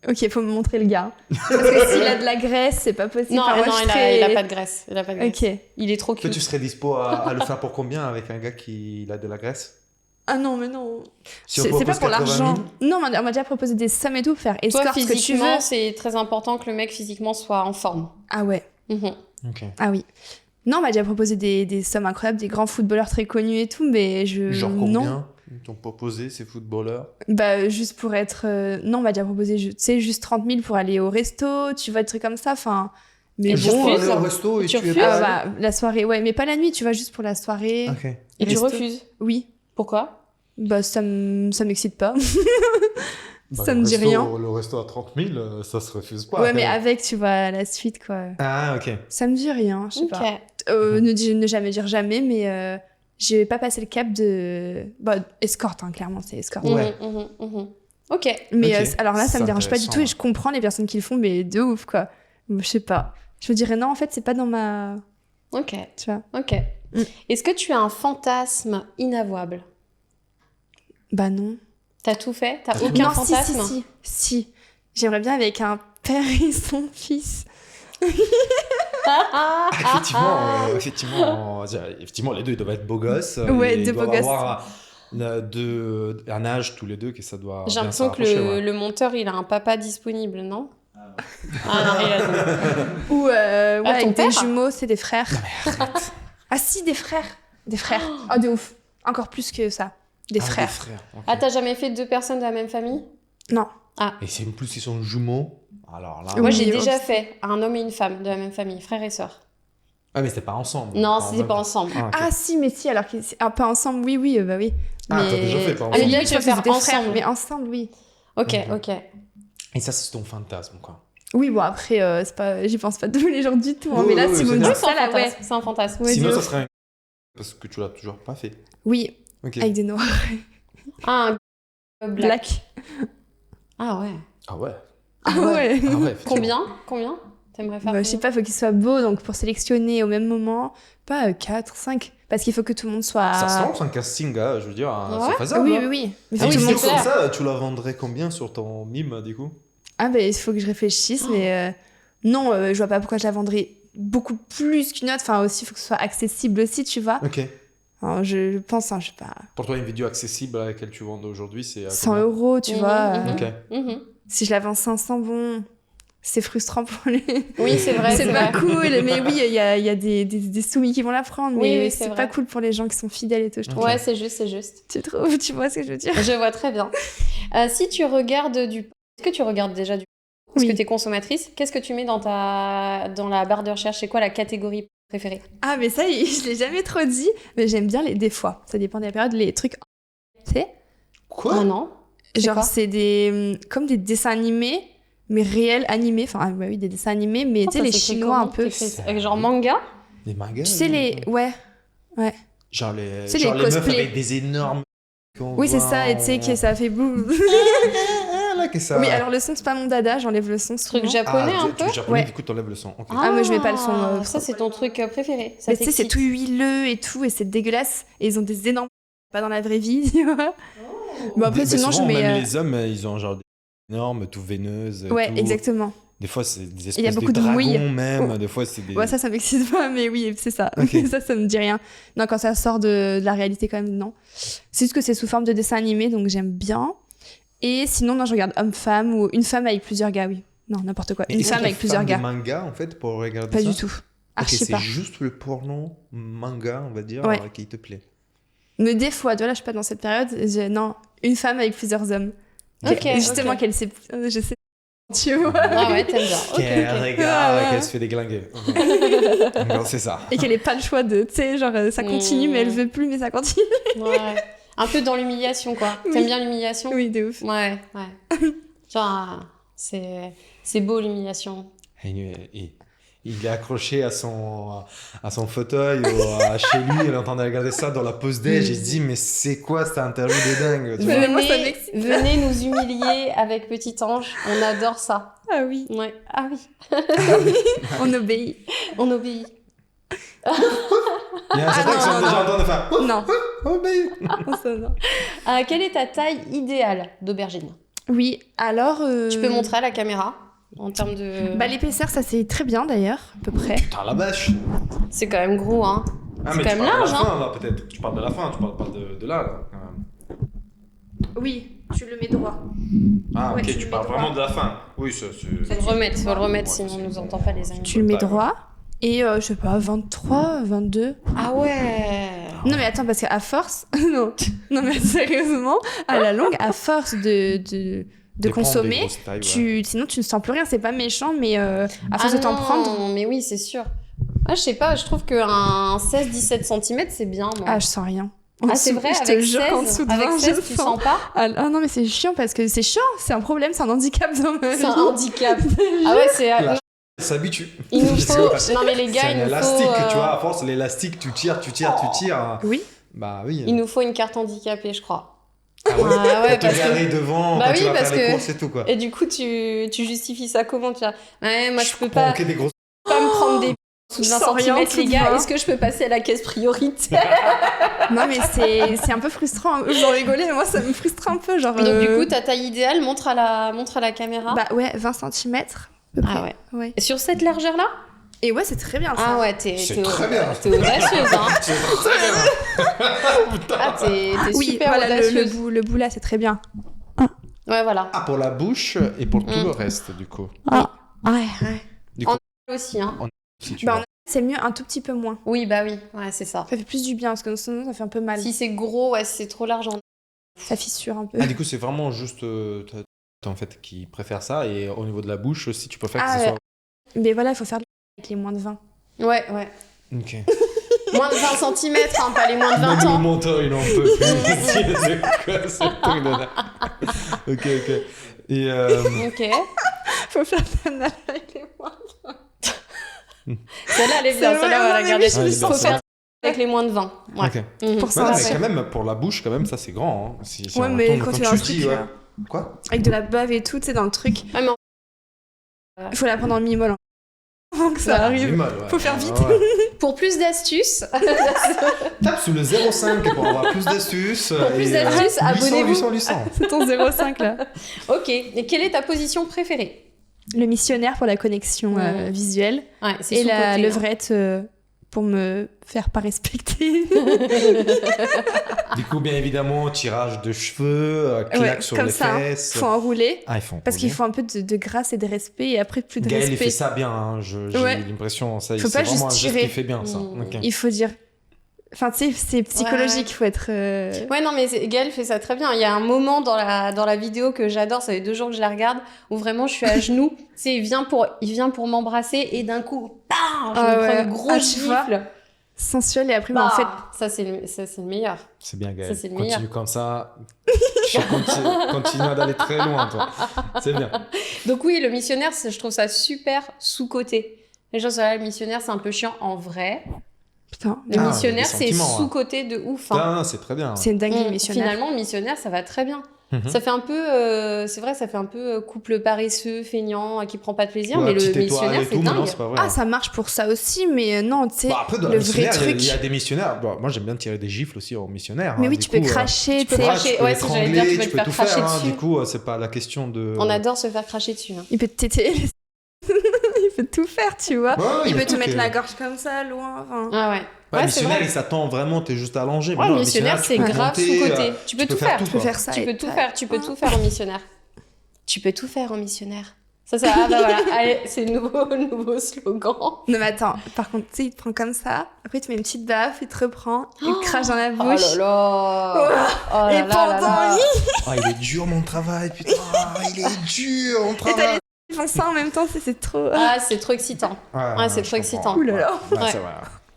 Ok, faut me montrer le gars. Parce que s'il a de la graisse, c'est pas possible.
Non,
Enfin, moi,
non,
je
il
serais-
a pas de graisse. Il a pas de graisse.
Ok.
Il est trop
Toi,
cute.
tu serais dispo à le faire pour combien avec un gars qui a de la graisse?
Ah non, mais non.
Si on
C'est pas
propose
pour
80 000?
l'argent. Non, on m'a déjà proposé des sommes et tout pour faire
Toi,
escorte, ce que tu veux.
physiquement, c'est très important que le mec, physiquement, soit en forme.
Ah ouais.
Mhm.
Ok.
Ah oui. Non, on m'a déjà proposé des sommes incroyables, des grands footballeurs très connus et tout, mais je.
Genre
Non.
combien ils t'ont proposé ces footballeurs?
Bah, juste pour être. Non, on m'a déjà proposé, tu sais, juste 30 000 pour aller au resto, tu vois, des trucs comme ça. Enfin. Mais
Et
bon.
tu
Pour
refuses
aller au resto et
Tu
tu es
refuses
pas
Ah
allé?
bah, la soirée, ouais, mais pas la nuit, tu vois, juste pour la soirée.
Ok.
Et tu
Resto.
refuses.
Oui.
Pourquoi?
Bah, ça m'excite pas.
Bah,
Ça
le
me dit
resto-
rien.
Le resto à 30 000, ça se refuse pas.
Ouais,
quand
mais
même.
avec, tu vois, la suite, quoi.
Ah, ok.
Ça me dit rien, je sais
Ok.
pas. Ne jamais dire jamais, mais j'ai pas passé le cap de. Bah, escorte, hein, clairement, c'est escorte.
Ouais.
Ok.
Mais
Ok.
alors là, ça
C'est
me dérange pas du tout et
intéressant,
je comprends les personnes qui le font, mais de ouf, quoi. Je sais pas. Je me dirais non, en fait, c'est pas dans ma.
Ok.
Tu vois.
Ok.
Mm.
Est-ce que tu as un fantasme inavouable?
Bah non.
T'as tout fait? T'as aucun
non,
fantasme?
si. J'aimerais bien avec un père et son fils.
Ah,
Effectivement, les deux ils doivent être beaux gosses.
Ouais,
ils
deux
doivent
beaux gosses.
avoir un âge tous les deux que ça doit.
J'ai
bien
l'impression que
s'approcher, ouais.
le monteur, il a un papa disponible, non? Ah non, il a...
Ou ouais,
ton
avec des
père
jumeaux, c'est des frères. Ah si, des frères. Des frères. Ah, de ouf. Encore plus que ça. Des
Ah,
frères.
Des frères. ok.
Ah, t'as jamais fait deux personnes de la même famille?
Non.
Et c'est en plus ils sont jumeaux. Alors là.
Moi,
Oui,
j'ai
oh.
déjà fait un homme et une femme de la même famille, frère et sœur.
Ah mais c'était pas ensemble.
Non,
en
c'était
même
pas
temps.
ensemble.
Ah, ok.
Ah si, mais si, alors que c'est un peu ensemble, oui, bah oui.
Ah,
mais...
t'as déjà fait, pas
Ah,
ensemble.
mais
Là,
limite,
tu
je
veux
crois
faire
que c'était frères,
ensemble.
mais ensemble, oui.
Ok,
Mhm.
ok.
Et ça c'est ton fantasme quoi.
Oui, bon après, c'est pas... j'y pense pas tous les jours du tout. Hein,
Oui,
mais là,
oui,
si vous
c'est
me
bien.
dites
C'est un
ça, là, ouais.
fantasme. C'est un fantasme.
Ouais,
Sinon
de
ça
ouf.
serait un... Parce que tu l'as toujours pas fait.
Oui,
Ok.
avec des noirs.
Ah, un black. Ah ouais.
Ah ouais.
Ah ouais.
Effectivement.
Combien t'aimerais faire
Bah, je sais pas, il faut qu'il soit beau, donc pour sélectionner au même moment, pas 4, 5, parce qu'il faut que tout le monde soit...
Ça se lance un casting, hein, je veux dire,
Ouais.
c'est faisable.
Oui,
hein.
oui, oui. Mais
Ah
faut
oui,
que tout le
vidéo
monde...
c'est
comme
clair.
ça, tu la vendrais combien sur ton mime, du coup?
Ah bah, il faut que je réfléchisse, mais non, je vois pas pourquoi je la vendrais beaucoup plus qu'une autre. Enfin, aussi, il faut que ce soit accessible aussi, tu vois.
Ok.
Enfin, je pense, hein, je sais pas,
Pour toi, une vidéo accessible à laquelle tu vends aujourd'hui, c'est à
100
combien?
euros, tu vois.
Ok.
Si je la vends 500, bon, c'est frustrant pour les...
Oui, c'est vrai.
c'est pas
vrai.
cool, mais oui, il y a des soumis qui vont la prendre,
Oui,
mais
oui, c'est
c'est
vrai.
pas cool pour les gens qui sont fidèles et tout, je trouve.
Ouais, c'est juste.
Tu trouves, tu vois ce que je veux dire?
Je vois très bien. Si tu regardes est-ce que tu regardes déjà du Est-ce
Oui.
que tu es consommatrice? Qu'est-ce que tu mets dans la barre de recherche? C'est quoi la catégorie préférée?
Ah, mais ça, je l'ai jamais trop dit, mais j'aime bien des fois. Ça dépend des périodes, les trucs. Tu sais?
Quoi?
Ah non? C'est
Genre,
quoi
c'est comme des dessins animés, mais réels animés. Enfin, bah oui, des dessins animés, mais tu sais,
Ça
les
s'écrit
chinois un
comment?
peu.
Avec genre manga?
Des mangas?
Tu sais, ouais.
Genre les,
C'est
genre
les
les meufs
cosplays.
avec des énormes... qu'on
Oui, c'est
voit
ça, et tu sais que ça fait boum.
Là, que ça...
Oui, alors le son, c'est pas mon dada, j'enlève le son.
Truc
souvent.
japonais un peu?
Tu japonais,
Ouais.
du coup, t'enlèves le son. Ok.
Ah, moi, je mets pas le son,
Ça, c'est ton truc préféré. Ça
Mais tu sais, c'est
t'excite.
tout huileux et tout, et c'est dégueulasse. Et ils ont des énormes. Pas dans la vraie vie, tu vois. Bon, après,
Mais
sinon, je
souvent,
mets.
même les hommes, ils ont genre des énormes, tout veineuses.
Ouais,
tout...
exactement.
Des fois, c'est des
Il y a
espèces de
beaucoup de mouilles.
dragons, même.
Oh.
Des fois, c'est des...
Ouais, ça m'excite pas, mais oui, c'est ça.
Ok.
Ça me dit rien. Non, quand ça sort de la réalité, quand même, non. C'est juste que c'est sous forme de dessin animé, donc j'aime bien. Et sinon, non, je regarde homme-femme ou une femme avec plusieurs gars, oui. Non, n'importe quoi.
Mais
Une
est-ce
femme
qu'il y a
avec plusieurs
des
gars.
mangas, en fait, pour regarder
Pas
ça?
du tout.
Ok,
Archi
c'est
pas.
juste le porno manga, on va dire,
Ouais.
qui te plaît.
Mais des fois, tu vois, là, je suis pas dans cette période. Non, une femme avec plusieurs hommes.
Ok,
Justement,
ok.
qu'elle sait. Je sais. Tu vois.
Ah ouais, t'aimes bien. Ok,
Qu'elle
ok.
regarde,
Ouais.
qu'elle se fait déglinguer. Non, c'est ça.
Et qu'elle ait pas le choix de. Tu sais, genre, ça continue, mais elle veut plus, mais ça continue.
Ouais. Un peu dans l'humiliation, quoi.
Oui.
T'aimes bien l'humiliation?
Oui, de ouf.
Ouais, ouais. Genre, c'est beau l'humiliation.
Il est accroché à son fauteuil ou chez lui, il est en train de regarder ça dans la pause déj. J'ai dit, mais c'est quoi cette interview de dingue, tu vois?
Mais moi, ça m'excite.
Venez nous humilier avec Petit Ange. On adore ça.
Ah oui.
Ouais. Ah oui.
On obéit.
On obéit.
Il y a un certain qui sont déjà en train de faire
Non.
oh, mais...
Ça, non.
Quelle est ta taille idéale d'aubergine?
Oui, alors.
Tu peux montrer à la caméra en termes de.
Bah, l'épaisseur, ça c'est très bien d'ailleurs, à peu près.
Putain, la vache!
C'est quand même gros, hein.
Ah,
C'est
mais
quand
tu
même
parles
large,
de la
hein.
fin, là, peut-être. Tu parles de la fin, tu parles pas de là, quand même.
Oui, tu le mets droit.
Ah,
Ouais,
ok,
tu
tu
le
parles
mets
vraiment
droit.
de la fin. Oui, ça, c'est...
Faut le remettre,
Ouais,
sinon on
c'est-
nous entend pas, les amis.
Tu le mets
Taille, ouais.
droit. Et je sais pas, 23, 22.
Ah ouais.
Non, mais attends, parce qu'à force. non, mais sérieusement, à la longue, à force de
prendre des
consommer,
grosses tailles, ouais.
sinon tu ne sens plus rien. C'est pas méchant, mais à force de t'en prendre.
Non, mais oui, c'est sûr. Ah, je sais pas, je trouve qu'un 16-17 cm, c'est bien, moi.
Ah, je sens rien.
Ah, c'est vrai,
Je te
avec
jure
16,
qu'en dessous de
avec
20,
16
je
tu
sens.
sens pas?
Ah non, mais c'est chiant parce que c'est chiant, c'est un problème, c'est un handicap dans ma vie.
C'est un handicap. Ah ouais, c'est...
Là, elle s'habitue.
Il nous
Je sais
faut...
pas.
Non, mais les gars,
C'est
il
un
nous
élastique,
faut...
tu vois, à force, l'élastique, tu tires.
Oui.
Bah oui.
Il nous faut une carte handicapée, je crois.
Ah ouais,
Ah ouais,
pour te
parce que...
garer devant
Bah
quand
oui,
tu vas
parce
faire les
que-
courses et tout, quoi.
Et du coup, tu justifies ça comment? Tu vois, ouais, moi, je peux
Pour
pas
manquer des grosses...
me prendre des... Sous
Je
20
sens rien,
cm,
sous
les gars,
20.
est-ce que je peux passer à la caisse priorité?
Non, mais c'est un peu frustrant. Vous en rigolez, mais moi ça me frustre un peu. Genre,
Donc du coup, ta taille idéale, montre à la caméra.
Bah ouais, 20 cm.
Ah ouais.
Ouais.
Et sur cette largeur-là?
Et ouais, c'est très bien ça.
Ah ouais, t'es
C'est très bien.
T'es audacieuse, hein.
C'est très bien.
Ah, t'es
Oui,
super
voilà,
audacieuse.
le bout là, c'est très bien.
Ouais, voilà.
Ah, pour la bouche et pour tout le reste, du coup.
Ouais, ouais.
Du coup,
Aussi, hein.
si tu
Bah,
veux.
c'est mieux un tout petit peu moins.
Oui, bah oui. Ouais, c'est ça.
Ça fait plus du bien parce que sinon ça fait un peu mal.
Si c'est gros, ouais, c'est trop large.
Ça fissure un peu.
Ah, du coup, c'est vraiment juste en fait qui préfère ça. Et au niveau de la bouche, si tu préfères que
Ah,
ce soit...
Mais voilà, il faut faire avec les moins de 20.
Ouais, ouais.
Ok.
Moins de 20 cm, hein, pas les moins de 20
Même le
ans.
monteur, il en peut plus. C'est quoi ce truc de là? Ok. Et
Ok.
Faut faire banal avec les moins.
Celle-là, elle est bien.
C'est
Celle-là, on
vrai,
va la
non, mais
garder.
oui, je
le
Faut
sens.
faire avec les moins de 20. Ouais.
Ok.
Pour
Ouais,
ça,
non, mais
ouais.
quand même, pour la bouche, quand même, ça c'est grand. Hein. Si
Ouais,
on
mais
retourne,
quand tu
tu
as un
dis,
truc,
ouais. Quoi?
avec de la bave et tout, tu sais, dans le truc,
Ouais, mais
il faut la prendre en mi-molle. Hein. Avant que ça
Voilà.
arrive.
C'est mal, ouais.
Faut faire vite.
Ouais.
pour plus d'astuces,
Tape sous le 05 pour avoir plus d'astuces.
Pour plus
et,
d'astuces,
800,
abonnez-vous.
800, 800.
C'est ton 0,5 là.
ok. Et quelle est ta position préférée?
Le missionnaire pour la connexion visuelle.
Ouais, c'est
Et
sous-côté,
la
hein.
levrette pour me faire pas respecter.
Du coup, bien évidemment, tirage de cheveux, claque
Ouais,
sur
comme
les
ça,
fesses.
faut enrouler.
Ah, ils font.
Parce qu'il faut un peu de grâce et de respect et après plus de
Gaël, il
respect.
fait ça bien. Hein. J'ai
Ouais.
l'impression, ça,
Faut
c'est
pas
vraiment un
juste
geste
tirer.
qui fait bien, ça. Ok.
Il faut dire. Enfin, tu sais, c'est psychologique, il faut être.
Ouais, non, mais Gaël fait ça très bien. Il y a un moment dans la vidéo que j'adore, ça fait 2 jours que je la regarde, où vraiment je suis à genoux. Tu sais, il vient pour m'embrasser et d'un coup, bam, je me prends une grosse
tu vois,
gifle.
sensuel et après, mais
Bah,
en fait.
ça, c'est le meilleur.
C'est bien, Gaël.
Ça, c'est le
Continue
meilleur.
comme ça. Continue d'aller très loin, toi. C'est bien.
Donc oui, le missionnaire, je trouve ça super sous-côté. Les gens sont là, le missionnaire, c'est un peu chiant en vrai.
Putain,
Le
Ah,
missionnaire,
il y a des
c'est
sentiments, hein.
sous-côté de ouf. Hein.
Non, c'est très bien.
c'est une dinguerie, le missionnaire.
Finalement, le missionnaire, ça va très bien.
Mhm.
Ça fait un peu, c'est vrai, ça fait un peu couple paresseux, feignant, qui prend pas de plaisir,
Ouais,
mais le
petite étoile
missionnaire,
et
c'est
tout, mais non,
dingue.
c'est pas vrai.
Ah, ça marche pour ça aussi, mais non, tu sais,
Bah, après, dans
le
le
vrai
missionnaire,
truc.
il y a des missionnaires. Bon, moi, j'aime bien tirer des gifles aussi aux missionnaires.
Mais
hein.
oui,
Du
tu peux
coup,
cracher,
tu
tu
peux
sais.
cracher.
tu peux
Ouais, c'est ce que j'allais dire, tu peux
l'étrangler,
te faire
tout faire.
cracher
Hein.
dessus.
Du coup, c'est pas la question de.
On adore se faire cracher dessus. Hein.
Il peut te téter. Il peut tout faire, tu vois.
Ouais,
Il
y a
peut te
tout
mettre
qui est-
la gorge comme ça, loin. Enfin...
Ah ouais.
Ouais,
Ouais,
le
c'est
missionnaire,
vrai.
il s'attend vraiment, t'es juste allongé.
Ouais, le missionnaire,
tu
c'est
peux
grave
monter,
sous-côté. Tu peux tout faire.
Tu peux faire ça.
Tu
et
peux tout
tac.
faire. Tu peux tout faire en missionnaire. Tu peux tout faire en missionnaire. Ça, ah bah voilà. Allez, c'est le nouveau slogan.
Non, mais attends, par contre, tu sais, il te prend comme ça. Après, tu mets une petite baffe, il te reprend, il te crache dans la
Oh
bouche.
là là. Oh là
Et
là là
pendant,
là.
Ah, il est dur mon travail, putain. Il est dur mon
Et t'as
travail.
les ils font ça en même temps, c'est trop.
Ah, c'est trop excitant.
Ouais,
c'est
je
trop
comprends.
excitant.
Ouh là là.
Ouais,
Ouais.
c'est vrai.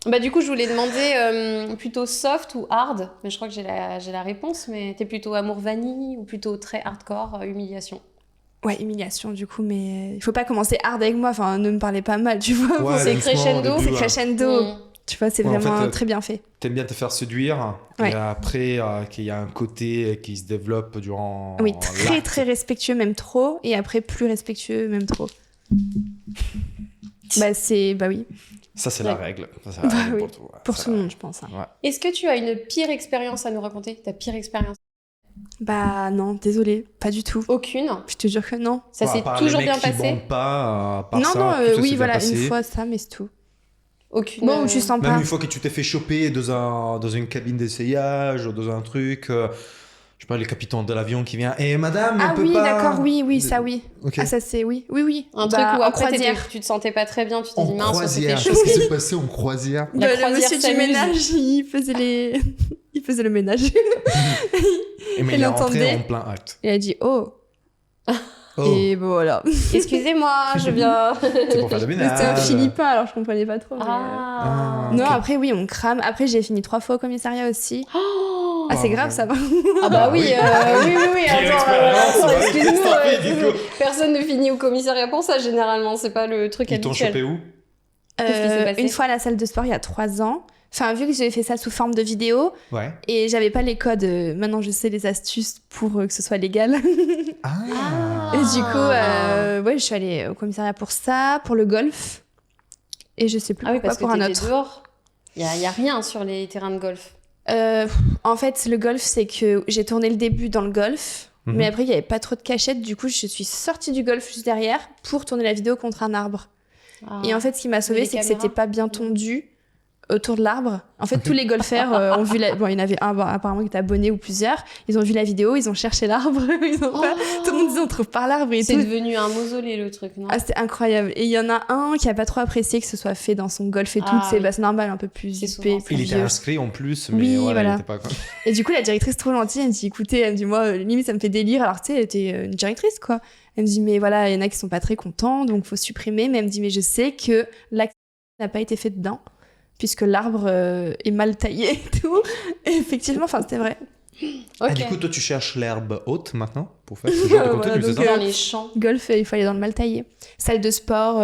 Bah du coup, je voulais demander plutôt soft ou hard. Mais je crois que j'ai la réponse. Mais t'es plutôt amour vanille ou plutôt très hardcore, humiliation?
Ouais, humiliation du coup, mais il faut pas commencer hard avec moi, enfin, ne me parlez pas mal, tu vois.
Ouais,
c'est
doucement, au
crescendo,
début,
C'est
ouais.
crescendo.
Mm.
Tu vois, c'est
Ouais, en
vraiment
fait,
très bien fait.
T'aimes bien te faire séduire.
Ouais.
Et après, qu'il y a un côté qui se développe durant.
Oui, très
l'acte.
très respectueux, même trop. Et après, plus respectueux, même trop. Bah oui,
Ça, c'est la
Ouais.
règle. Ça, c'est la
Bah
règle
oui.
pour tout. Ouais,
pour
ça-
tout le monde, je pense. hein.
Ouais.
Est-ce que tu as une pire expérience à nous raconter? Ta pire expérience?
Bah non, désolée, pas du tout.
Aucune.
Je te jure que non.
Ça
Bon, à
s'est
part
toujours
les
bien
mecs qui
passé?
bandent pas, à part
Non,
ça,
non,
tout ça s'est
oui,
bien
voilà,
passé.
une fois ça, mais c'est tout.
Aucune.
Bon, je sens
Même
pas.
une fois que tu t'es fait choper dans une cabine d'essayage ou dans un truc, je sais pas, le capitaine de l'avion qui vient. Eh madame,
Ah
on peut
oui,
pas.
d'accord, oui, ça oui.
Ok.
Ah, ça c'est oui.
Un
Bah,
truc où
en
après
croisière.
tu te sentais pas très bien, tu t'es
En
dit mince, on s'est fait
croisière.
chaud.
Qu'est-ce qui s'est passé en croisière
La
Bah, le
croisière
monsieur du
s'amuse.
ménage, il faisait les. Il faisait le ménage.
Et mais
Elle
il est rentré
entendait.
en plein acte.
Il a dit oh.
Oh,
Et bon, voilà.
Excusez-moi, je viens.
c'est pour faire le
Mais
ménage.
c'était un Philippin, alors je comprenais pas trop. mais,
Ah.
Non,
ok.
après, oui, on crame. Après, j'ai fini 3 fois au commissariat aussi.
Oh.
Ah, c'est
Oh,
grave,
ouais.
ça va.
Ah bah oui, oui,
Quelle
attends,
expérience, ouais,
excuse-nous,
qu'est-ce que t'as fait, du coup
personne ne finit au commissariat pour ça, généralement, c'est pas le truc
Ils t'ont
habituel.
chopé où
Qu'est-ce qui s'est passé
Une fois à la salle de sport, il y a 3 ans. Enfin, vu que j'avais fait ça sous forme de vidéo
Ouais.
et j'avais pas les codes, maintenant je sais les astuces pour que ce soit légal.
Ah.
Et du coup, ouais, je suis allée au commissariat pour ça, pour le golf. Et je sais plus
Ah oui,
pourquoi,
parce que
pour un
t'étais
autre.
dehors. Il y a rien sur les terrains de golf.
En fait, le golf, c'est que j'ai tourné le début dans le golf,
Mhm.
mais après, il n'y avait pas trop de cachettes. Du coup, je suis sortie du golf juste derrière pour tourner la vidéo contre un arbre.
Ah.
Et en fait, ce qui m'a sauvée,
les
c'est que
caméras.
c'était pas bien tondu autour de l'arbre. En fait, tous les golfeurs ont vu la... Bon, il y en avait un apparemment qui était abonné ou plusieurs. Ils ont vu la vidéo, ils ont cherché l'arbre. Ils ont pas... Tout le monde disait on trouve par l'arbre et
C'est
tout.
devenu un mausolée, le truc, non?
Ah, c'était incroyable. Et il y en a un qui a pas trop apprécié que ce soit fait dans son golf et tout.
Ah,
C'est
oui.
bah, c'est normal, un peu plus
C'est
huppé,
souvent ça.
plus
Il était
vieux.
inscrit en plus, mais
Oui,
voilà,
voilà.
il était pas comme.
Et du coup, la directrice trop gentille, elle me dit écoutez, elle me dit moi, limite, ça me fait délire. Alors, tu sais, elle était une directrice, quoi. Elle me dit mais voilà, il y en a qui sont pas très contents, donc faut supprimer. Mais elle me dit mais je sais que l'acte n'a pas été fait dedans, puisque l'arbre est mal taillé et tout. Et effectivement, enfin, c'était vrai.
Ah,
Ok.
du coup, toi, tu cherches l'herbe haute maintenant pour faire ce genre de
Voilà,
contenu, c'est
donc,
ça
Dans les champs.
Golf, il fallait dans le mal taillé. Salle de sport,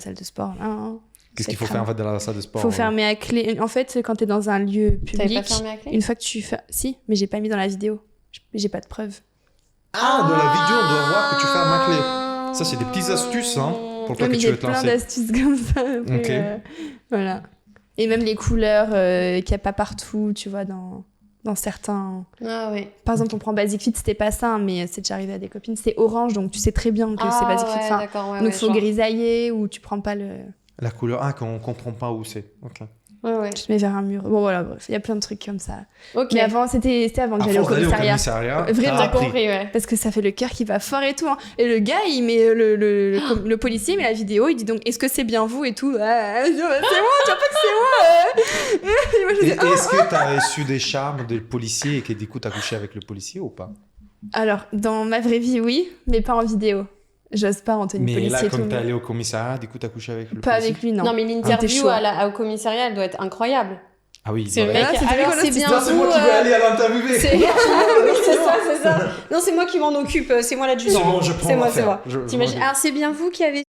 salle de sport, là, hein.
Qu'est-ce
C'est
qu'il faut
crème.
faire en fait dans la salle de sport?
Faut fermer à clé. En fait, quand t'es dans un lieu
T'avais
public,
pas fermé la clé?
une fois que tu fais... Si, mais j'ai pas mis dans la vidéo. J'ai pas de preuve.
Ah, dans la vidéo, on doit voir que tu fermes à clé. Ça, c'est des petites astuces, hein, pour toi
Ouais,
que
mais
tu
il y
veux
a
te
plein
lancer.
d'astuces comme ça. Après,
Ok.
voilà. Et même les couleurs qu'il n'y a pas partout, tu vois, dans certains...
Ah ouais.
Par exemple, on prend Basic Fit, c'était pas ça, mais c'est déjà arrivé à des copines. C'est orange, donc tu sais très bien que c'est Basic Fit.
ouais,
Enfin,
d'accord, ouais,
donc
ouais,
faut
je vois.
grisailler ou tu prends pas le...
La couleur, qu'on comprend pas où c'est. Ok.
Ouais, ouais.
Tu te mets vers un mur. Bon, voilà, bref, il y a plein de trucs comme ça.
Ok.
Mais avant, c'était avant que
À
j'aille au
force d'aller au
commissariat.
commissariat,
Vraiment.
t'as
T'as
appris.
compris, ouais.
Parce que ça fait le cœur qui va fort et tout. Hein. Et le gars, il met le policier met la vidéo, il dit donc est-ce que c'est bien vous et tout. Ah, je dis, bah, c'est moi, tu vois pas que c'est moi. Et moi, je
Et
dis, ah.
est-ce que t'as reçu des charmes de policier et que du coup t'as couché avec le policier ou pas?
Alors, dans ma vraie vie, oui, mais pas en vidéo. J'ose pas en tenue
Mais
policier
là,
et tout.
comme t'es
mais
allé au commissariat, du coup t'as couché avec le
pas
policier?
avec lui, non.
Non, mais
t'es
l'interview
chaud.
au commissariat, elle doit être incroyable.
Ah oui, il
C'est
doit
le
être-
mec,
Ah, c'était
alors
rigolo,
c'est
cette
bien
histoire.
Non, c'est moi qui vais aller à l'interviewer.
C'est oui, c'est ça. Non, c'est moi qui m'en occupe, c'est moi l'adjudant.
C'est bon, je prends
C'est moi,
l'affaire.
c'est moi.
Je-
T'imagines. Alors, c'est bien vous qui avez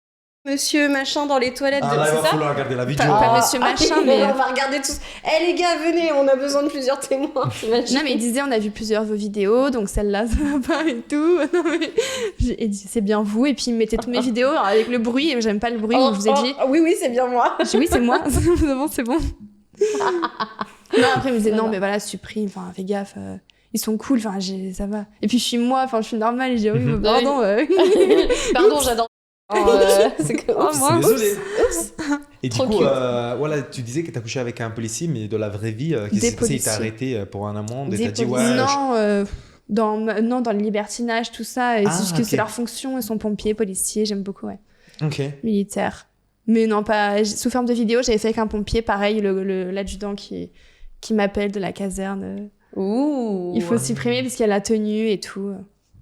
monsieur machin dans les toilettes,
Ah là, il
c'est
va
ça?
falloir regarder la vidéo.
Pas monsieur machin, mais-
On va regarder tous. Eh les gars, venez, on a besoin de plusieurs témoins.
Non, mais il disait on a vu plusieurs de vos vidéos, donc celle-là, ça va pas et tout. Non, mais... Il dit c'est bien vous, et puis il mettait toutes mes vidéos avec le bruit, et j'aime pas le bruit, donc je vous ai dit.
Oui, c'est bien moi.
J'ai dit, oui, c'est moi, c'est bon. Non, après, il me disait, non, mais voilà, supprime, enfin, fais gaffe, ils sont cool, enfin, ça va. Et puis, je suis moi, enfin, je suis normale, et je dis, oui,
Mhm.
pardon.
Pardon, j'adore. C'est que.
Oh,
Oups.
moi.
Désolé. Et du
Trop
coup,
cute.
voilà, tu disais que t'as couché avec un policier, mais de la vraie vie, qu'est-ce
Des
qui s'est passé? Il t'a
policiers.
arrêté pour un amende et
Des
t'as dit,
policiers.
ouais.
Non, dans le libertinage, tout ça, et
Ah,
c'est juste que
ok.
c'est leur fonction, ils sont pompiers, policiers, j'aime beaucoup, ouais.
Ok.
Militaires. Mais non, pas sous forme de vidéo, j'avais fait avec un pompier, pareil, l'adjudant qui m'appelle de la caserne.
Ouh.
Il faut supprimer parce qu'il y a la tenue et tout.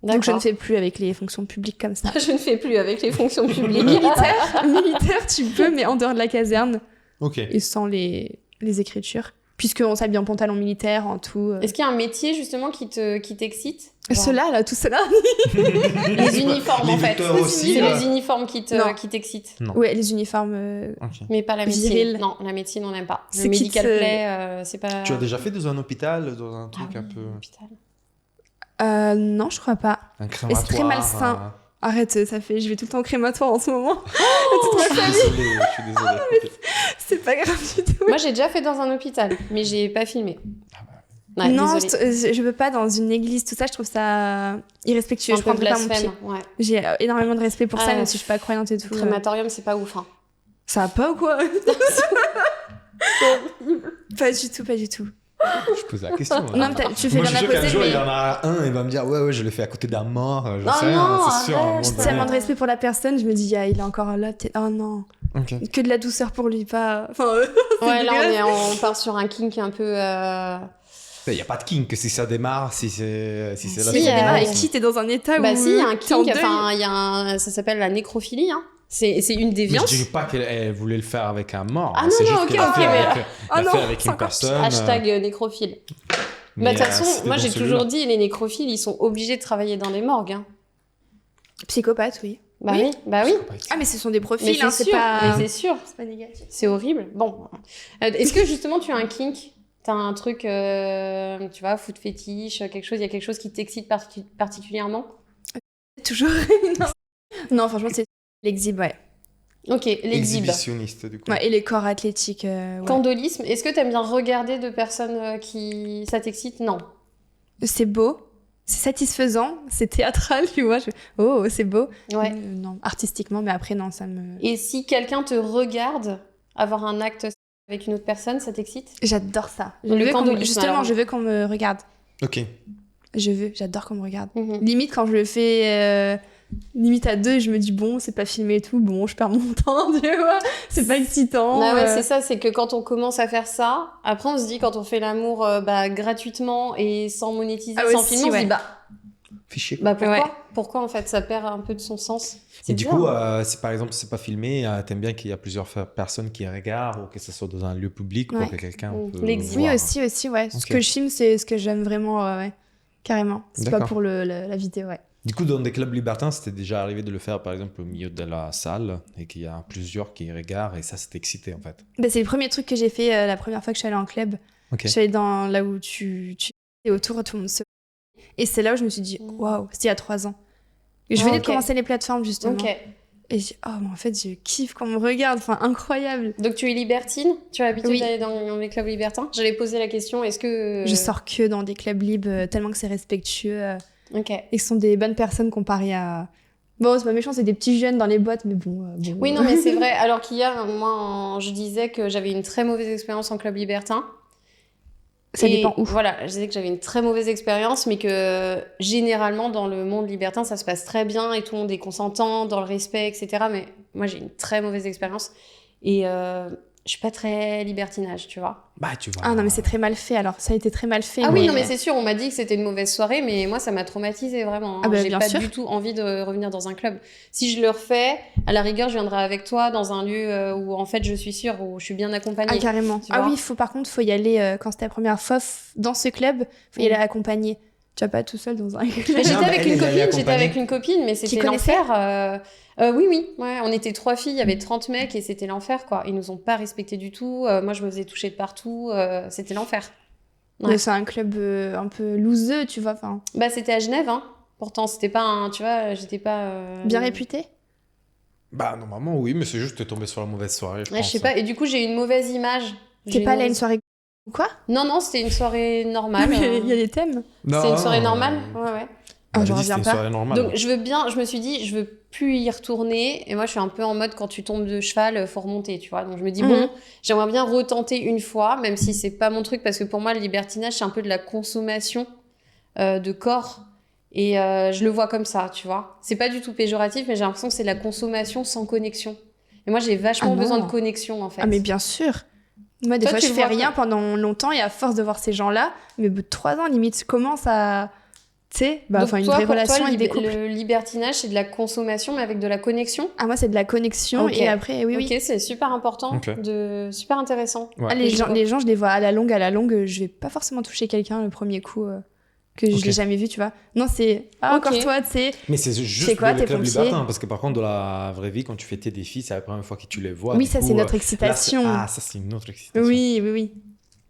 Donc je ne fais plus avec les fonctions publiques comme ça.
Je ne fais plus avec les fonctions publiques.
Militaire, tu peux, mais en dehors de la caserne
Ok.
et sans les écritures. Puisqu'on s'habille en pantalon militaire, en tout.
Est-ce qu'il y a un métier justement qui t'excite? Genre,
Ceux-là, là, tout cela.
les uniformes
Les
en fait.
vecteurs aussi,
C'est
là.
les uniformes qui
Non.
t'excitent.
Non.
Ouais, les uniformes.
Ok.
Mais pas la médecine.
Viril.
Non, la médecine, on n'aime pas.
Ce
Le
qui
medical
te-
play, c'est pas.
Tu as déjà fait dans un hôpital, dans un
Ah
truc
oui,
un peu.
hôpital.
Non, je crois pas.
Un
Et
crématoire.
c'est très malsain. Arrête, ça fait. Je vais tout le temps au crématoire en ce moment. Toute ma
Je suis
famille.
désolé, je suis désolé.
C'est pas grave du tout.
Moi, j'ai déjà fait dans un hôpital, mais j'ai pas filmé. Ouais,
non,
désolée.
je veux pas dans une église, tout ça, je trouve ça irrespectueux.
Un
Je
peu
prendrais pas mon pied.
blasphème. Ouais.
J'ai énormément de respect pour
Ah,
ça, même si je suis pas croyante et tout.
Crématorium, c'est pas ouf. Hein.
Ça va pas ou quoi? Pas du tout, pas du tout.
Je pose la question. là.
Non, mais tu fais
Moi,
bien
je suis
la
sûr qu'un
poser,
jour,
mais
il y en a un, il va me dire, ouais, je l'ai fait à côté d'un mort. J'en
Oh
sais rien,
non,
c'est sûr. à un
arrête,
moment
j'ai
donné.
tellement de respect pour la personne, je me dis, ah, il est encore là, oh non.
Ok.
Que de la douceur pour lui, pas. Enfin,
Ouais, là,
dégueulasse.
on part sur un kink un peu.
Il n'y a pas de kink si ça démarre, si c'est la
Si,
Mais ça démarre avec
ouais.
qui t'es dans un état où.
Bah, si, il y a un
t'es en
kink.
deuil.
Enfin, il y a ça s'appelle la nécrophilie. Hein. C'est une
Mais je
déviance.
dirais pas qu'elle voulait le faire avec un mort.
Ah non,
c'est
non,
juste
ok,
qu'elle l'a
ok,
fait
mais-
avec,
Ah
l'a
non,
fait avec
c'est
une
encore
personne.
Hashtag nécrophile.
mais,
Bah, de toute
c'était
façon, moi,
dans
j'ai
celui-là.
toujours dit, les nécrophiles, ils sont obligés de travailler dans les morgues. Hein.
Psychopathe, oui.
Bah
Oui.
oui, bah oui.
Ah, mais ce sont des
Mais
profils, hein, c'est
sûr,
pas.
mais c'est sûr.
C'est pas négatif.
C'est horrible. Bon. Est-ce que justement tu as un kink? T'as un truc, tu vois, foot fétiche, quelque chose, il y a quelque chose qui t'excite particulièrement?
Toujours. non. Non, franchement, c'est l'exhibe, ouais.
Ok, l'exhibe.
Exhibitionniste, du coup.
Ouais, et les corps athlétiques. Ouais.
Candolisme. Est-ce que t'aimes bien regarder de personnes qui... Ça t'excite? Non.
C'est beau, c'est satisfaisant, c'est théâtral, tu vois. Oh, c'est beau.
Ouais.
Non, artistiquement, mais après, non, ça me.
Et si quelqu'un te regarde avoir un acte avec une autre personne, ça t'excite?
J'adore ça.
Le candolisme,
Justement,
alors.
je veux qu'on me regarde.
Ok.
J'adore qu'on me regarde.
Mhm.
Limite, quand je le fais limite à deux, je me dis, bon, c'est pas filmé et tout, bon, je perds mon temps, tu vois. C'est pas excitant.
Ah ouais, c'est ça, c'est que quand on commence à faire ça, après on se dit, quand on fait l'amour gratuitement et sans monétiser,
Ah
sans
aussi,
filmer, on se
ouais.
dit,
Fichier.
pourquoi
Ouais.
Pourquoi en fait ça perd un peu de son sens? C'est
Et du
dur,
coup,
hein.
si par exemple c'est pas filmé, t'aimes bien qu'il y a plusieurs personnes qui regardent ou que ce soit dans un lieu public
Ouais.
pour que quelqu'un peut
L'exhibe.
Oui,
voir.
aussi, ouais. Ce
Ok.
que je filme, c'est ce que j'aime vraiment, ouais. Carrément. C'est pas
D'accord.
pour la vidéo, ouais.
Du coup, dans des clubs libertins, c'était déjà arrivé de le faire, par exemple, au milieu de la salle et qu'il y a plusieurs qui regardent et ça, c'était excité en fait.
Bah, c'est le premier truc que j'ai fait la première fois que je suis allée en club.
Ok.
Je suis allée dans là où et autour, tout le monde se... Et c'est là où je me suis dit, waouh, c'était il y a 3 ans. Et je venais de commencer les plateformes, justement.
Ok.
Et j'ai dit, oh, mais en fait, je kiffe quand on me regarde. Enfin, incroyable.
Donc tu es libertine? Tu as l'habitude
Oui.
d'aller dans les clubs libertins? J'allais poser la question, est-ce que...
Je sors que dans des clubs libres, tellement que c'est respectueux.
Ok.
Et que ce sont des bonnes personnes comparées à... Bon, c'est pas méchant, c'est des petits jeunes dans les boîtes, mais bon...
Oui, non, mais c'est vrai. Alors qu'hier, moi, je disais que j'avais une très mauvaise expérience en club libertin.
Ça dépend où.
Voilà, je disais que j'avais une très mauvaise expérience, mais que généralement, dans le monde libertin, ça se passe très bien et tout le monde est consentant, dans le respect, etc. Mais moi, j'ai une très mauvaise expérience. Et je suis pas très libertinage, tu vois.
Bah, tu vois.
Ah non, mais c'est très mal fait, alors. Ça a été très mal fait.
Ah oui, non, mais c'est sûr, on m'a dit que c'était une mauvaise soirée, mais moi, ça m'a traumatisée, vraiment. Hein.
Ah bah,
j'ai
bien
pas
sûr.
du tout envie de revenir dans un club. Si je le refais, à la rigueur, je viendrai avec toi dans un lieu où, en fait, je suis sûre, où je suis bien accompagnée.
Ah, carrément.
Tu
Ah
vois.
oui, par contre, faut y aller, quand c'était la première fois, dans ce club, faut y aller accompagné. Tu vas pas tout seul dans un
Mais
club.
j'étais
Non, mais
avec
elle,
une
elle est
copine,
accompagnée.
mais c'était
connaissait
l'enfer. Oui, ouais, on était 3 filles, il y avait 30 mecs et c'était l'enfer, quoi. Ils nous ont pas respectés du tout. Moi, je me faisais toucher de partout. C'était l'enfer. Ouais.
Mais c'est un club un peu looseux, tu vois. Enfin,
Bah, c'était à Genève, hein. Pourtant, c'était pas un... Tu vois, j'étais pas...
bien réputé.
Bah, normalement, oui, mais c'est juste que t'es tombé sur la mauvaise soirée.
Ouais, je sais pas. Et du coup, j'ai eu une mauvaise image.
T'es pas allé à une soirée ou quoi?
Non, c'était une soirée
Non,
normale.
mais il y a des thèmes.
C'est une soirée normale. Ouais.
Ah,
J'ai
j'en
dit
reviens
c'était une
pas.
soirée normale.
Donc, je me suis dit, je veux plus y retourner. Et moi, je suis un peu en mode, quand tu tombes de cheval, faut remonter, tu vois. Donc, je me dis, bon, j'aimerais bien retenter une fois, même si c'est pas mon truc, parce que pour moi, le libertinage, c'est un peu de la consommation de corps. Et je le vois comme ça, tu vois. C'est pas du tout péjoratif, mais j'ai l'impression que c'est de la consommation sans connexion. Et moi, j'ai vachement besoin de connexion, en fait.
Ah, mais bien sûr. Moi, des
Toi,
fois,
tu
je
le
fais
vois
rien pendant longtemps et à force de voir ces gens-là, mais au bout de 3 ans, limite, je commence à... Tu sais,
Donc,
enfin, une
toi,
vraie
pour
relation
toi,
avec des couples.
le libertinage, c'est de la consommation, mais avec de la connexion.
Ah, moi, c'est de la connexion
Ok.
et après, oui.
Ok, c'est super important,
Ok.
super intéressant.
Ouais.
Ah, les gens, je les vois à la longue, je vais pas forcément toucher quelqu'un le premier coup que je
Ok.
l'ai jamais vu, tu vois. Non, c'est encore
Ok.
toi, tu sais.
Mais c'est juste
C'est quoi,
le
t'es
club
pompier
libertin, parce que par contre, dans la vraie vie, quand tu fais tes défis, c'est la première fois que tu les vois.
Oui,
du
ça,
coup,
c'est notre
là,
excitation.
Ah, ça, c'est une autre excitation.
Oui.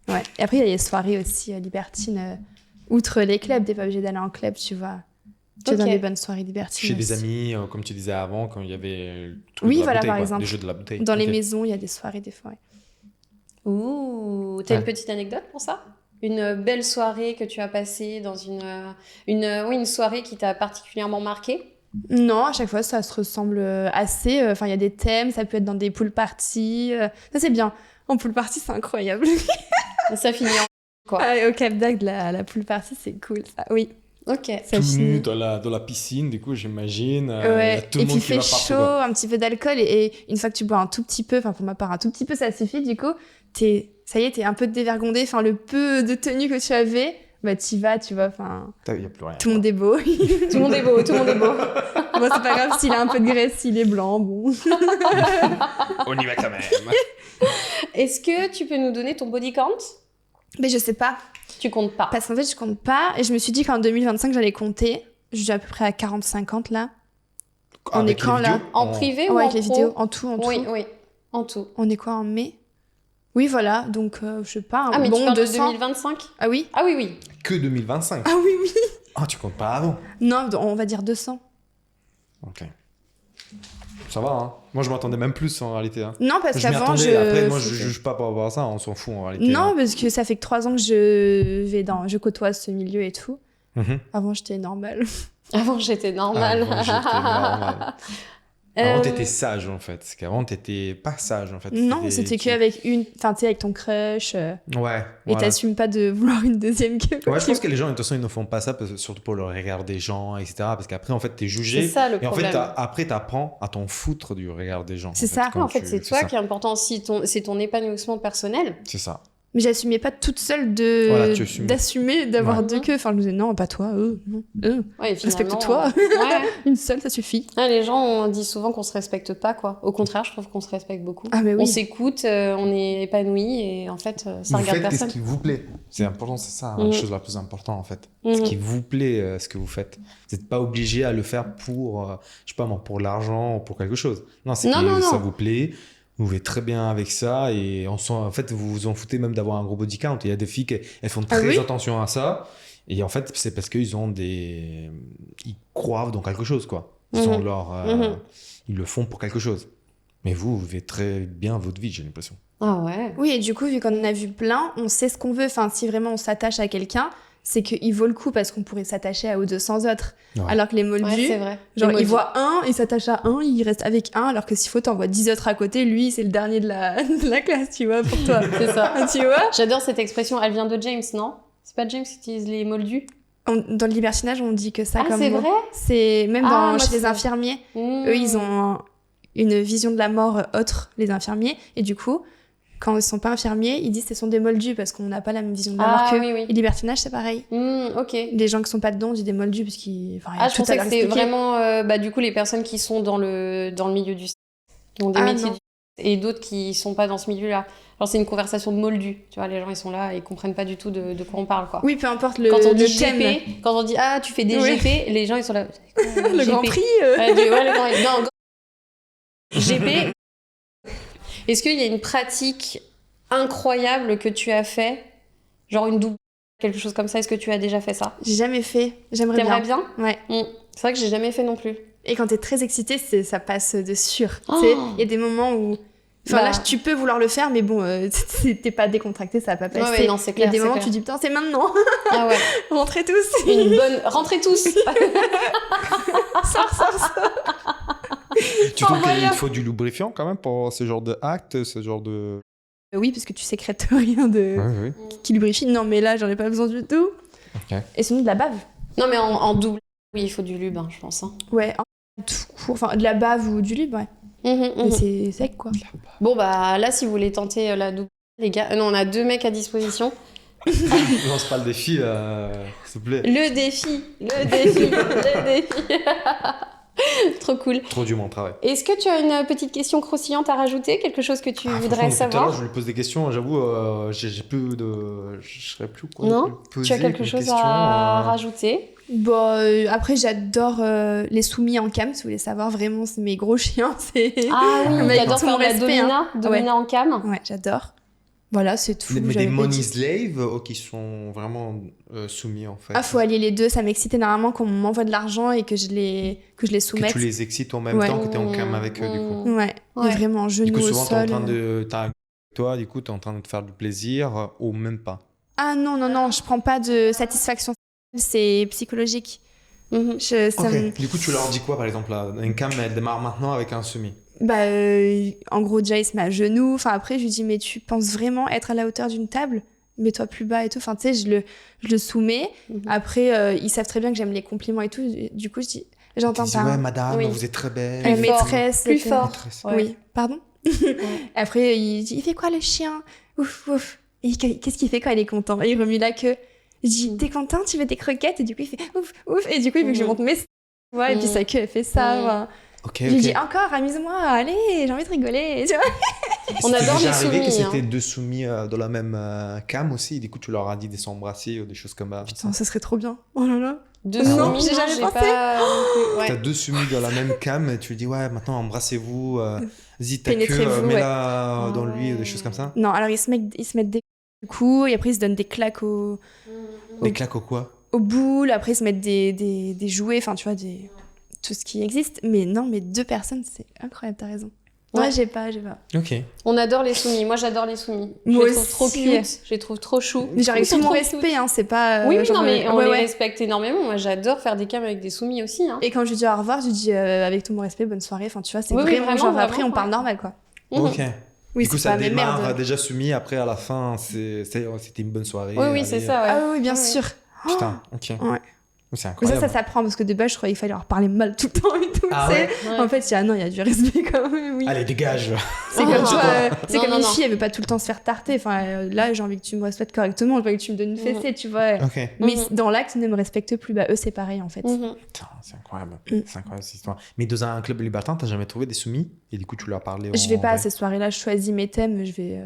Ouais. Et après, il y a les soirées aussi libertines. Outre les clubs, t'es pas obligé d'aller en club, tu vois. Tu es dans
Ok.
des bonnes soirées libertines.
Chez des
aussi.
amis, comme tu disais avant, quand il y avait le truc
Oui,
de la
voilà,
bouteille,
par
quoi,
exemple.
les jeux de la bouteille.
Dans les
Ok.
maisons, il y a des soirées, des fois. Ouais.
Ouh, t'as
Ouais.
une petite anecdote pour ça? Une belle soirée que tu as passée dans une soirée qui t'a particulièrement marqué?
Non, à chaque fois, ça se ressemble assez. Enfin, il y a des thèmes, ça peut être dans des pool parties. Ça, c'est bien. En pool party, c'est incroyable.
Ça finit en... quoi.
Ah, au Cap d'Agde, la pool party, c'est cool, ça. Oui,
Ok.
ça
Tout
finit.
nu dans la piscine, du coup, j'imagine. Il y a
Ouais,
tout
et
le
puis
monde
il
qui
fait
va partout,
chaud,
quoi.
un petit peu d'alcool, et une fois que tu bois un tout petit peu, enfin pour ma part un tout petit peu, ça suffit, du coup, ça y est, t'es un peu dévergondé, enfin le peu de tenue que tu avais, bah t'y vas, tu vois, enfin,
Il n'y a plus rien.
tout le monde est beau.
Tout le monde est beau, tout le monde est beau.
Bon, c'est pas grave s'il a un peu de graisse, s'il est blanc, bon.
On y va quand même.
Est-ce que tu peux nous donner ton body count?
Mais je sais pas,
Tu comptes pas.
parce qu'en fait je compte pas, et je me suis dit qu'en 2025 j'allais compter, je suis à peu près à 40-50 là. On
Avec
est quand,
les
là
vidéos,
En privé ou
Ouais,
en
avec les
pro?
vidéos, en tout.
Oui, en tout.
On est quoi, en mai? Oui, voilà, donc je sais pas,
Ah, mais
bon,
tu parles
200.
de 2025?
Ah oui?
Ah oui.
Que 2025.
Ah oui.
Ah, tu comptes pas avant.
Non, on va dire 200.
Ok. Ça va, hein. Moi, je m'attendais même plus en réalité. Hein.
Non, parce
Je m'y
qu'avant,
attendais. Après, moi, je juge pas par rapport à ça. On s'en fout en réalité.
Non,
hein.
parce que ça fait que 3 ans que je côtoie ce milieu et tout.
Mhm.
Avant, j'étais normale.
Avant, j'étais normale.
Avant, j'étais normal. Avant,
Euh,
t'étais sage en fait. Parce qu'avant, t'étais pas sage en fait.
Non, c'était qu'avec enfin, tu sais, avec ton crush.
Ouais.
Et
voilà.
t'assumes pas de vouloir une deuxième queue.
Ouais, je pense que les gens, de toute façon, ils ne font pas ça, surtout pour le regard des gens, etc. Parce qu'après, en fait, t'es
C'est
jugé.
ça le
Et en fait,
problème.
après, t'apprends à t'en foutre du regard des gens.
C'est ça.
quand
En fait,
tu-
c'est toi
ça.
qui est important. C'est ton épanouissement personnel.
C'est ça.
Mais j'assumais pas toute seule
Voilà, tu assumais.
d'assumer d'avoir
Ouais.
deux queues. Enfin, je me disais, non, pas toi, non,
Ouais, et finalement,
respecte-toi.
Ouais.
Une seule, ça suffit.
Ouais, les gens on dit souvent qu'on se respecte pas, quoi. Au contraire, je trouve qu'on se respecte beaucoup.
Ah, mais oui.
On s'écoute, on est épanoui et en fait, ça
Vous
regarde
faites ce
personne.
qui vous plaît. C'est important, c'est ça
Mhm.
la chose la plus importante en fait. Ce
Mhm.
qui vous plaît, ce que vous faites. Vous n'êtes pas obligé à le faire pour, je sais pas moi, pour l'argent ou pour quelque chose. Non, c'est
Non,
que
non,
ça
non.
vous plaît. Vous vivez très bien avec ça et en fait, vous vous en foutez même d'avoir un gros body count. Il y a des filles qui elles font très
oui
attention à ça. Et en fait, c'est parce qu'ils ont ils croient dans quelque chose, quoi. Ils ont ils le font pour quelque chose. Mais vous vivez très bien votre vie, j'ai l'impression.
Ah ouais.
Oui, et du coup, vu qu'on en a vu plein, on sait ce qu'on veut. Enfin, si vraiment on s'attache à quelqu'un, c'est qu'il vaut le coup parce qu'on pourrait s'attacher à 200 autres.
Ouais.
Alors que les moldus,
Ouais, c'est vrai.
genre,
Les
il
moldus.
voit un, il s'attache à un, il reste avec un, alors que s'il faut, t'envoies 10 autres à côté, lui, c'est le dernier de la classe, tu vois, pour toi.
C'est ça.
Tu vois
J'adore cette expression. Elle vient de James, non? C'est pas James qui utilise les moldus?
Dans le libertinage, on dit que ça
Ah,
comme
c'est
mot.
vrai?
C'est même
moi,
chez les
c'est-
infirmiers.
Mmh.
Eux, ils ont une vision de la mort autre, les infirmiers. Et du coup, quand ils sont pas infirmiers, ils disent que ce sont des moldus parce qu'on n'a pas la même vision de la mort
Ah
qu'eux.
oui, oui.
Et libertinage, c'est pareil.
Ok.
Les gens qui sont pas dedans, on dit des moldus parce qu'ils. Enfin, il y a
Ah, je
tout à
pensais que
leur
c'était
expliquer.
vraiment, du coup, les personnes qui sont dans le milieu du sexe, qui ont des
Ah,
métiers
non.
et d'autres qui sont pas dans ce milieu-là. Alors, c'est une conversation de moldus. Tu vois, les gens, ils sont là et ils comprennent pas du tout de quoi on parle, quoi.
Oui, peu importe le,
Quand on
le
dit
thème.
GP, quand on dit ah, tu fais des
Oui.
GP, les gens, ils sont là.
Le Grand Prix.
Ouais, le Grand Prix. Non, GP. Est-ce qu'il y a une pratique incroyable que tu as fait, genre une double, quelque chose comme ça? Est-ce que tu as déjà fait ça?
J'ai jamais fait. J'aimerais
T'aimerais
bien.
bien?
Ouais.
C'est vrai que j'ai jamais fait non plus.
Et quand t'es très excité, ça passe de sûr.
Oh.
Tu sais, il y a des moments où. Enfin,
Bah.
là, tu peux vouloir le faire, mais bon, t'es pas décontracté, ça va pas passer.
Ouais, non, c'est
Il y a
clair.
des
c'est
moments où
clair.
tu dis, putain, c'est maintenant.
Ah ouais.
Rentrez tous.
Une bonne. Rentrez tous.
Sors.
Tu trouves
voilà.
qu'il faut du lubrifiant quand même pour ce genre de acte, ce genre de...
Oui, parce que tu sécrètes rien de
oui.
qui lubrifie. Non, mais là, j'en ai pas besoin du tout.
Ok.
Et sinon, de la bave.
Non, mais en double. Oui, il faut du lube, je pense. Hein.
Ouais, tout court. Enfin, de la bave ou du lube, ouais. Mais c'est sec, quoi.
Bon, bah là, si vous voulez tenter la double, les gars. Non, on a 2 mecs à disposition.
Lance pas le défi, s'il te plaît.
Le défi. Trop cool.
Trop dur mon travail.
Est-ce que tu as une petite question croustillante à rajouter? Quelque chose que tu voudrais
Franchement, depuis tout à l'heure,
savoir?
je lui pose des questions, j'avoue, j'ai plus de... Je serais plus quoi.
Non,
lui poser
Tu as quelque
comme
chose
question,
à rajouter?
Bon, après, j'adore les soumis en cam, si vous voulez savoir. Vraiment, c'est mes gros chiens. C'est...
Ah oui,
Mais
t'adores
tout mon
faire de la
respect, hein.
domina en cam?
Ouais, j'adore. Voilà, c'est tout.
Mais des
j'avais pas
money
dit.
slaves qui sont vraiment soumis en fait.
Ah, faut allier les deux. Ça m'excite énormément qu'on m'envoie de l'argent et que je les
Que
soumette.
tu les excites en même
Ouais.
temps que tu es en cam avec eux, du coup.
Ouais,
Ouais.
et vraiment,
Du
genoux
coup,
au
souvent, tu es en
sol.
train de. Toi, du coup, tu es en train de te faire du plaisir ou même pas.
Ah non, je prends pas de satisfaction. C'est psychologique.
Mhm.
Ça me-
Du coup, tu leur dis quoi par exemple là Une cam, elle démarre maintenant avec un semi.
Bah, en gros, déjà, il se met à genoux. Enfin, après, je lui dis, mais tu penses vraiment être à la hauteur d'une table? Mets-toi plus bas et tout. Enfin, tu sais, je le soumets.
Mhm.
Après, ils savent très bien que j'aime les compliments et tout. Du coup, je dis, j'entends
Tu dis,
pas.
ouais, madame,
Oui.
vous êtes très belle.
Plus fort.
Maîtresse.
Plus
que-
fort.
Maîtresse.
Ouais.
Oui, pardon. Après, il dit, il fait quoi le chien? Ouf, ouf. Et qu'est-ce qu'il fait quand il est content? Et il remue la queue. Je dis, t'es content? Tu veux des croquettes? Et du coup, il fait ouf, ouf. Et du coup, il veut que je
Mhm.
monte mes... Ouais, et puis
Mhm.
sa queue, elle fait ça.
Mhm.
Voilà.
Ok,
Je lui dis,
ok.
encore, amuse-moi, allez, j'ai envie de rigoler. Tu vois.
On
C'était
adore
déjà
les
arrivé que
soumis,
c'était
hein.
deux soumis dans la même cam aussi. Du coup, tu leur as dit de s'embrasser ou des choses comme ça.
Putain, ça serait trop bien. Oh là là.
Deux
Non,
soumis,
j'ai jamais pensé.
pas non plus, ouais.
T'as deux soumis dans la même cam et tu lui dis, ouais, maintenant embrassez-vous. Vas-y, ta queue,
Pénétrez-vous,
mets-la
ouais.
dans lui ou des
Ouais.
choses comme ça.
Non, alors ils se mettent des coups et après ils se donnent des claques au
Des claques au quoi
boules, après ils se mettent des jouets, enfin tu vois, tout ce qui existe. Mais non, mais 2 personnes, c'est incroyable, t'as raison.
Ouais.
Ouais, j'ai pas.
Ok.
On adore les soumis. Moi, j'adore les soumis.
Moi
Je les trouve trop
aussi.
cute. Je les trouve trop choux.
Mais j'arrive
Ils sont
tout mon
trop
respect, hein, c'est pas.
Oui,
genre,
non, mais on
ouais,
les
ouais.
respecte énormément. Moi, j'adore faire des cams avec des soumis aussi. Hein.
Et quand je lui dis au revoir, je lui dis avec tout mon respect, bonne soirée. Enfin, tu vois, c'est
Oui, oui,
vraiment,
vraiment,
genre
vraiment,
après on parle
ouais.
normal quoi.
Mhm.
Ok.
Oui,
Du coup,
c'est
ça
pas mais
démarre
merde.
déjà soumis. Après, à la fin, c'était une bonne soirée.
Oui, oui,
allez,
c'est ça. Ouais.
Ah oui, bien
Oui, oui.
sûr.
Putain, ok.
Ouais.
C'est
Mais
incroyable.
ça s'apprend parce que de base, je croyais qu'il fallait leur parler mal tout le temps et tout.
Ah
tu sais.
ouais
En fait, non, il y a du respect quand même, oui.
Allez, dégage.
C'est
Non,
comme
non,
toi, c'est
non,
comme
non,
une
non.
fille, elle veut pas tout le temps se faire tarter. Enfin, là, j'ai envie que tu me respectes correctement, j'ai envie que tu me donnes une fessée, tu vois.
Ok.
Mais
Mhm.
dans l'acte, ils ne me respectent plus. Bah, eux, c'est pareil, en fait.
Mhm.
Putain, c'est incroyable.
Mm.
C'est incroyable cette histoire. Mais dans un club libertin, t'as jamais trouvé des soumis et du coup, tu leur as parlé
Je vais
en
pas à
vrai.
ces soirées-là, je choisis mes thèmes, je vais...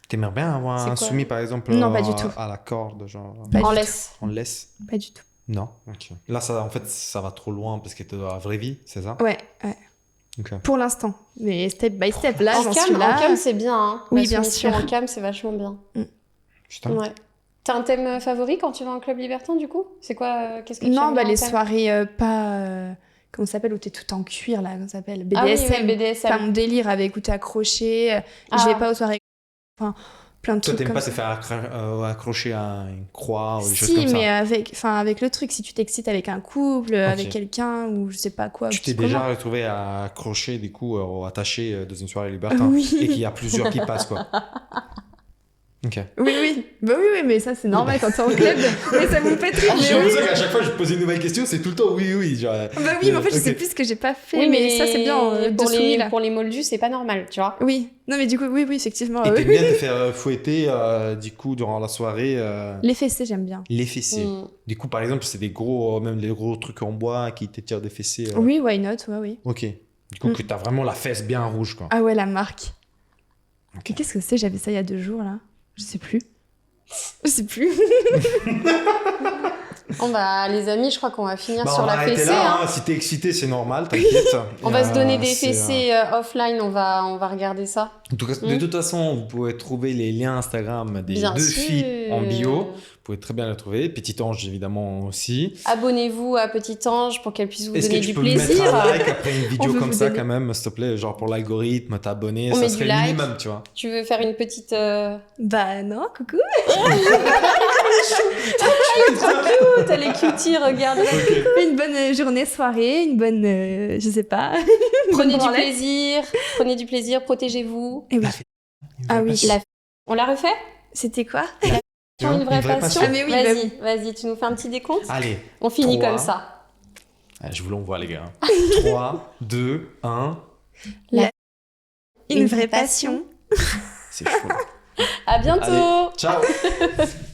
T'aimerais bien avoir
C'est
un
quoi
soumis, par exemple,
Non, pas du tout.
à la corde, genre.
Pas
En
du
laisse.
On le laisse.
Pas du tout.
Non. Ok. Là, ça, en fait, ça va trop loin parce que t'es dans la vraie vie, c'est ça?
Ouais.
Ok.
Pour l'instant. Mais step by step, là, j'en suis
En
là.
cam, c'est bien. Hein.
Oui,
La
bien
soumission
sûr.
En cam, c'est vachement bien.
Putain.
Ouais. T'as un thème favori quand tu vas en club libertin, du coup? C'est quoi qu'est-ce que tu
Non,
aimes
bah,
bien en
les
thème
soirées pas... comment ça s'appelle? Où t'es tout en cuir, là, comment ça s'appelle?
Ah oui,
BDSM.
oui, BDSM.
Pas mon délire avec où t'es accroché. Je
Ah.
vais pas aux soirées... Enfin, plein de
Toi,
trucs
t'aimes
comme
pas
ça.
te faire accrocher à une croix ou des choses
Si,
comme ça?
mais avec le truc, si tu t'excites avec un couple, avec quelqu'un, ou je sais pas quoi.
Tu
ou
t'es
comment.
déjà retrouvé à accrocher, du coup, attaché dans une soirée libertin
Oui.
et qu'il y a plusieurs qui passent, quoi. Ok.
Oui. Bah oui, mais ça, c'est normal quand t'es en club. Mais ça me fait rire.
J'ai
Mais oui.
l'impression qu'à chaque fois que je pose une nouvelle question, c'est tout le temps oui. Genre,
Bah oui, mais en fait, je
ok.
sais plus ce que j'ai pas fait.
Oui,
mais ça, c'est bien.
pour,
de soumis, là.
pour les moldus, c'est pas normal, tu vois.
Oui. Non, mais du coup, oui, effectivement.
Et
oui.
t'aimes bien te faire fouetter, du coup, durant la soirée,
Les fessées, j'aime bien.
les fessées.
Mm.
Du coup, par exemple, c'est des gros, même les gros trucs en bois qui t'étirent des fessées.
Oui, why not? Ouais, oui.
Ok. Du coup,
Mm.
que t'as vraiment la fesse bien rouge, quoi.
Ah ouais, la marque.
Ok.
Et qu'est-ce que c'est? J'avais ça il y a 2 jours, là. Je sais plus. Je sais plus.
Bon, bah, les amis, je crois qu'on va finir
Bah,
sur
on va
la
arrêter
fessée.
là,
hein.
hein. Si t'es excité, c'est normal, t'inquiète.
On va se donner des
c'est,
fessées offline, on va regarder ça.
En tout cas, de toute façon, vous pouvez trouver les liens Instagram des
Bien
2
sûr.
filles en bio. Vous pouvez très bien les trouver. Petit Ange, évidemment, aussi.
Abonnez-vous à Petit Ange pour qu'elle puisse vous
Est-ce que
donner
tu
du
peux me
plaisir.
mettre un like après une
On
vidéo
veut
comme
vous
ça,
donner.
quand même, s'il te plaît? Genre pour l'algorithme, t'abonner,
On
ça
met
serait
du
le
like.
minimum, tu vois.
Tu veux faire une petite...
Bah non, coucou.
T'as les cuties, regarde.
Une bonne journée, soirée, une bonne... je sais pas.
Prenez du
branlette.
plaisir, protégez-vous.
Et oui. Ah oui.
La- On l'a refait?
C'était quoi?
Une vraie passion.
Ah, mais oui,
Vas-y, tu nous fais un petit décompte?
Allez,
On finit
3.
comme ça.
je vous l'envoie, les gars. 3, 2, 1.
Une vraie passion.
C'est chaud.
À bientôt!
Allez, ciao.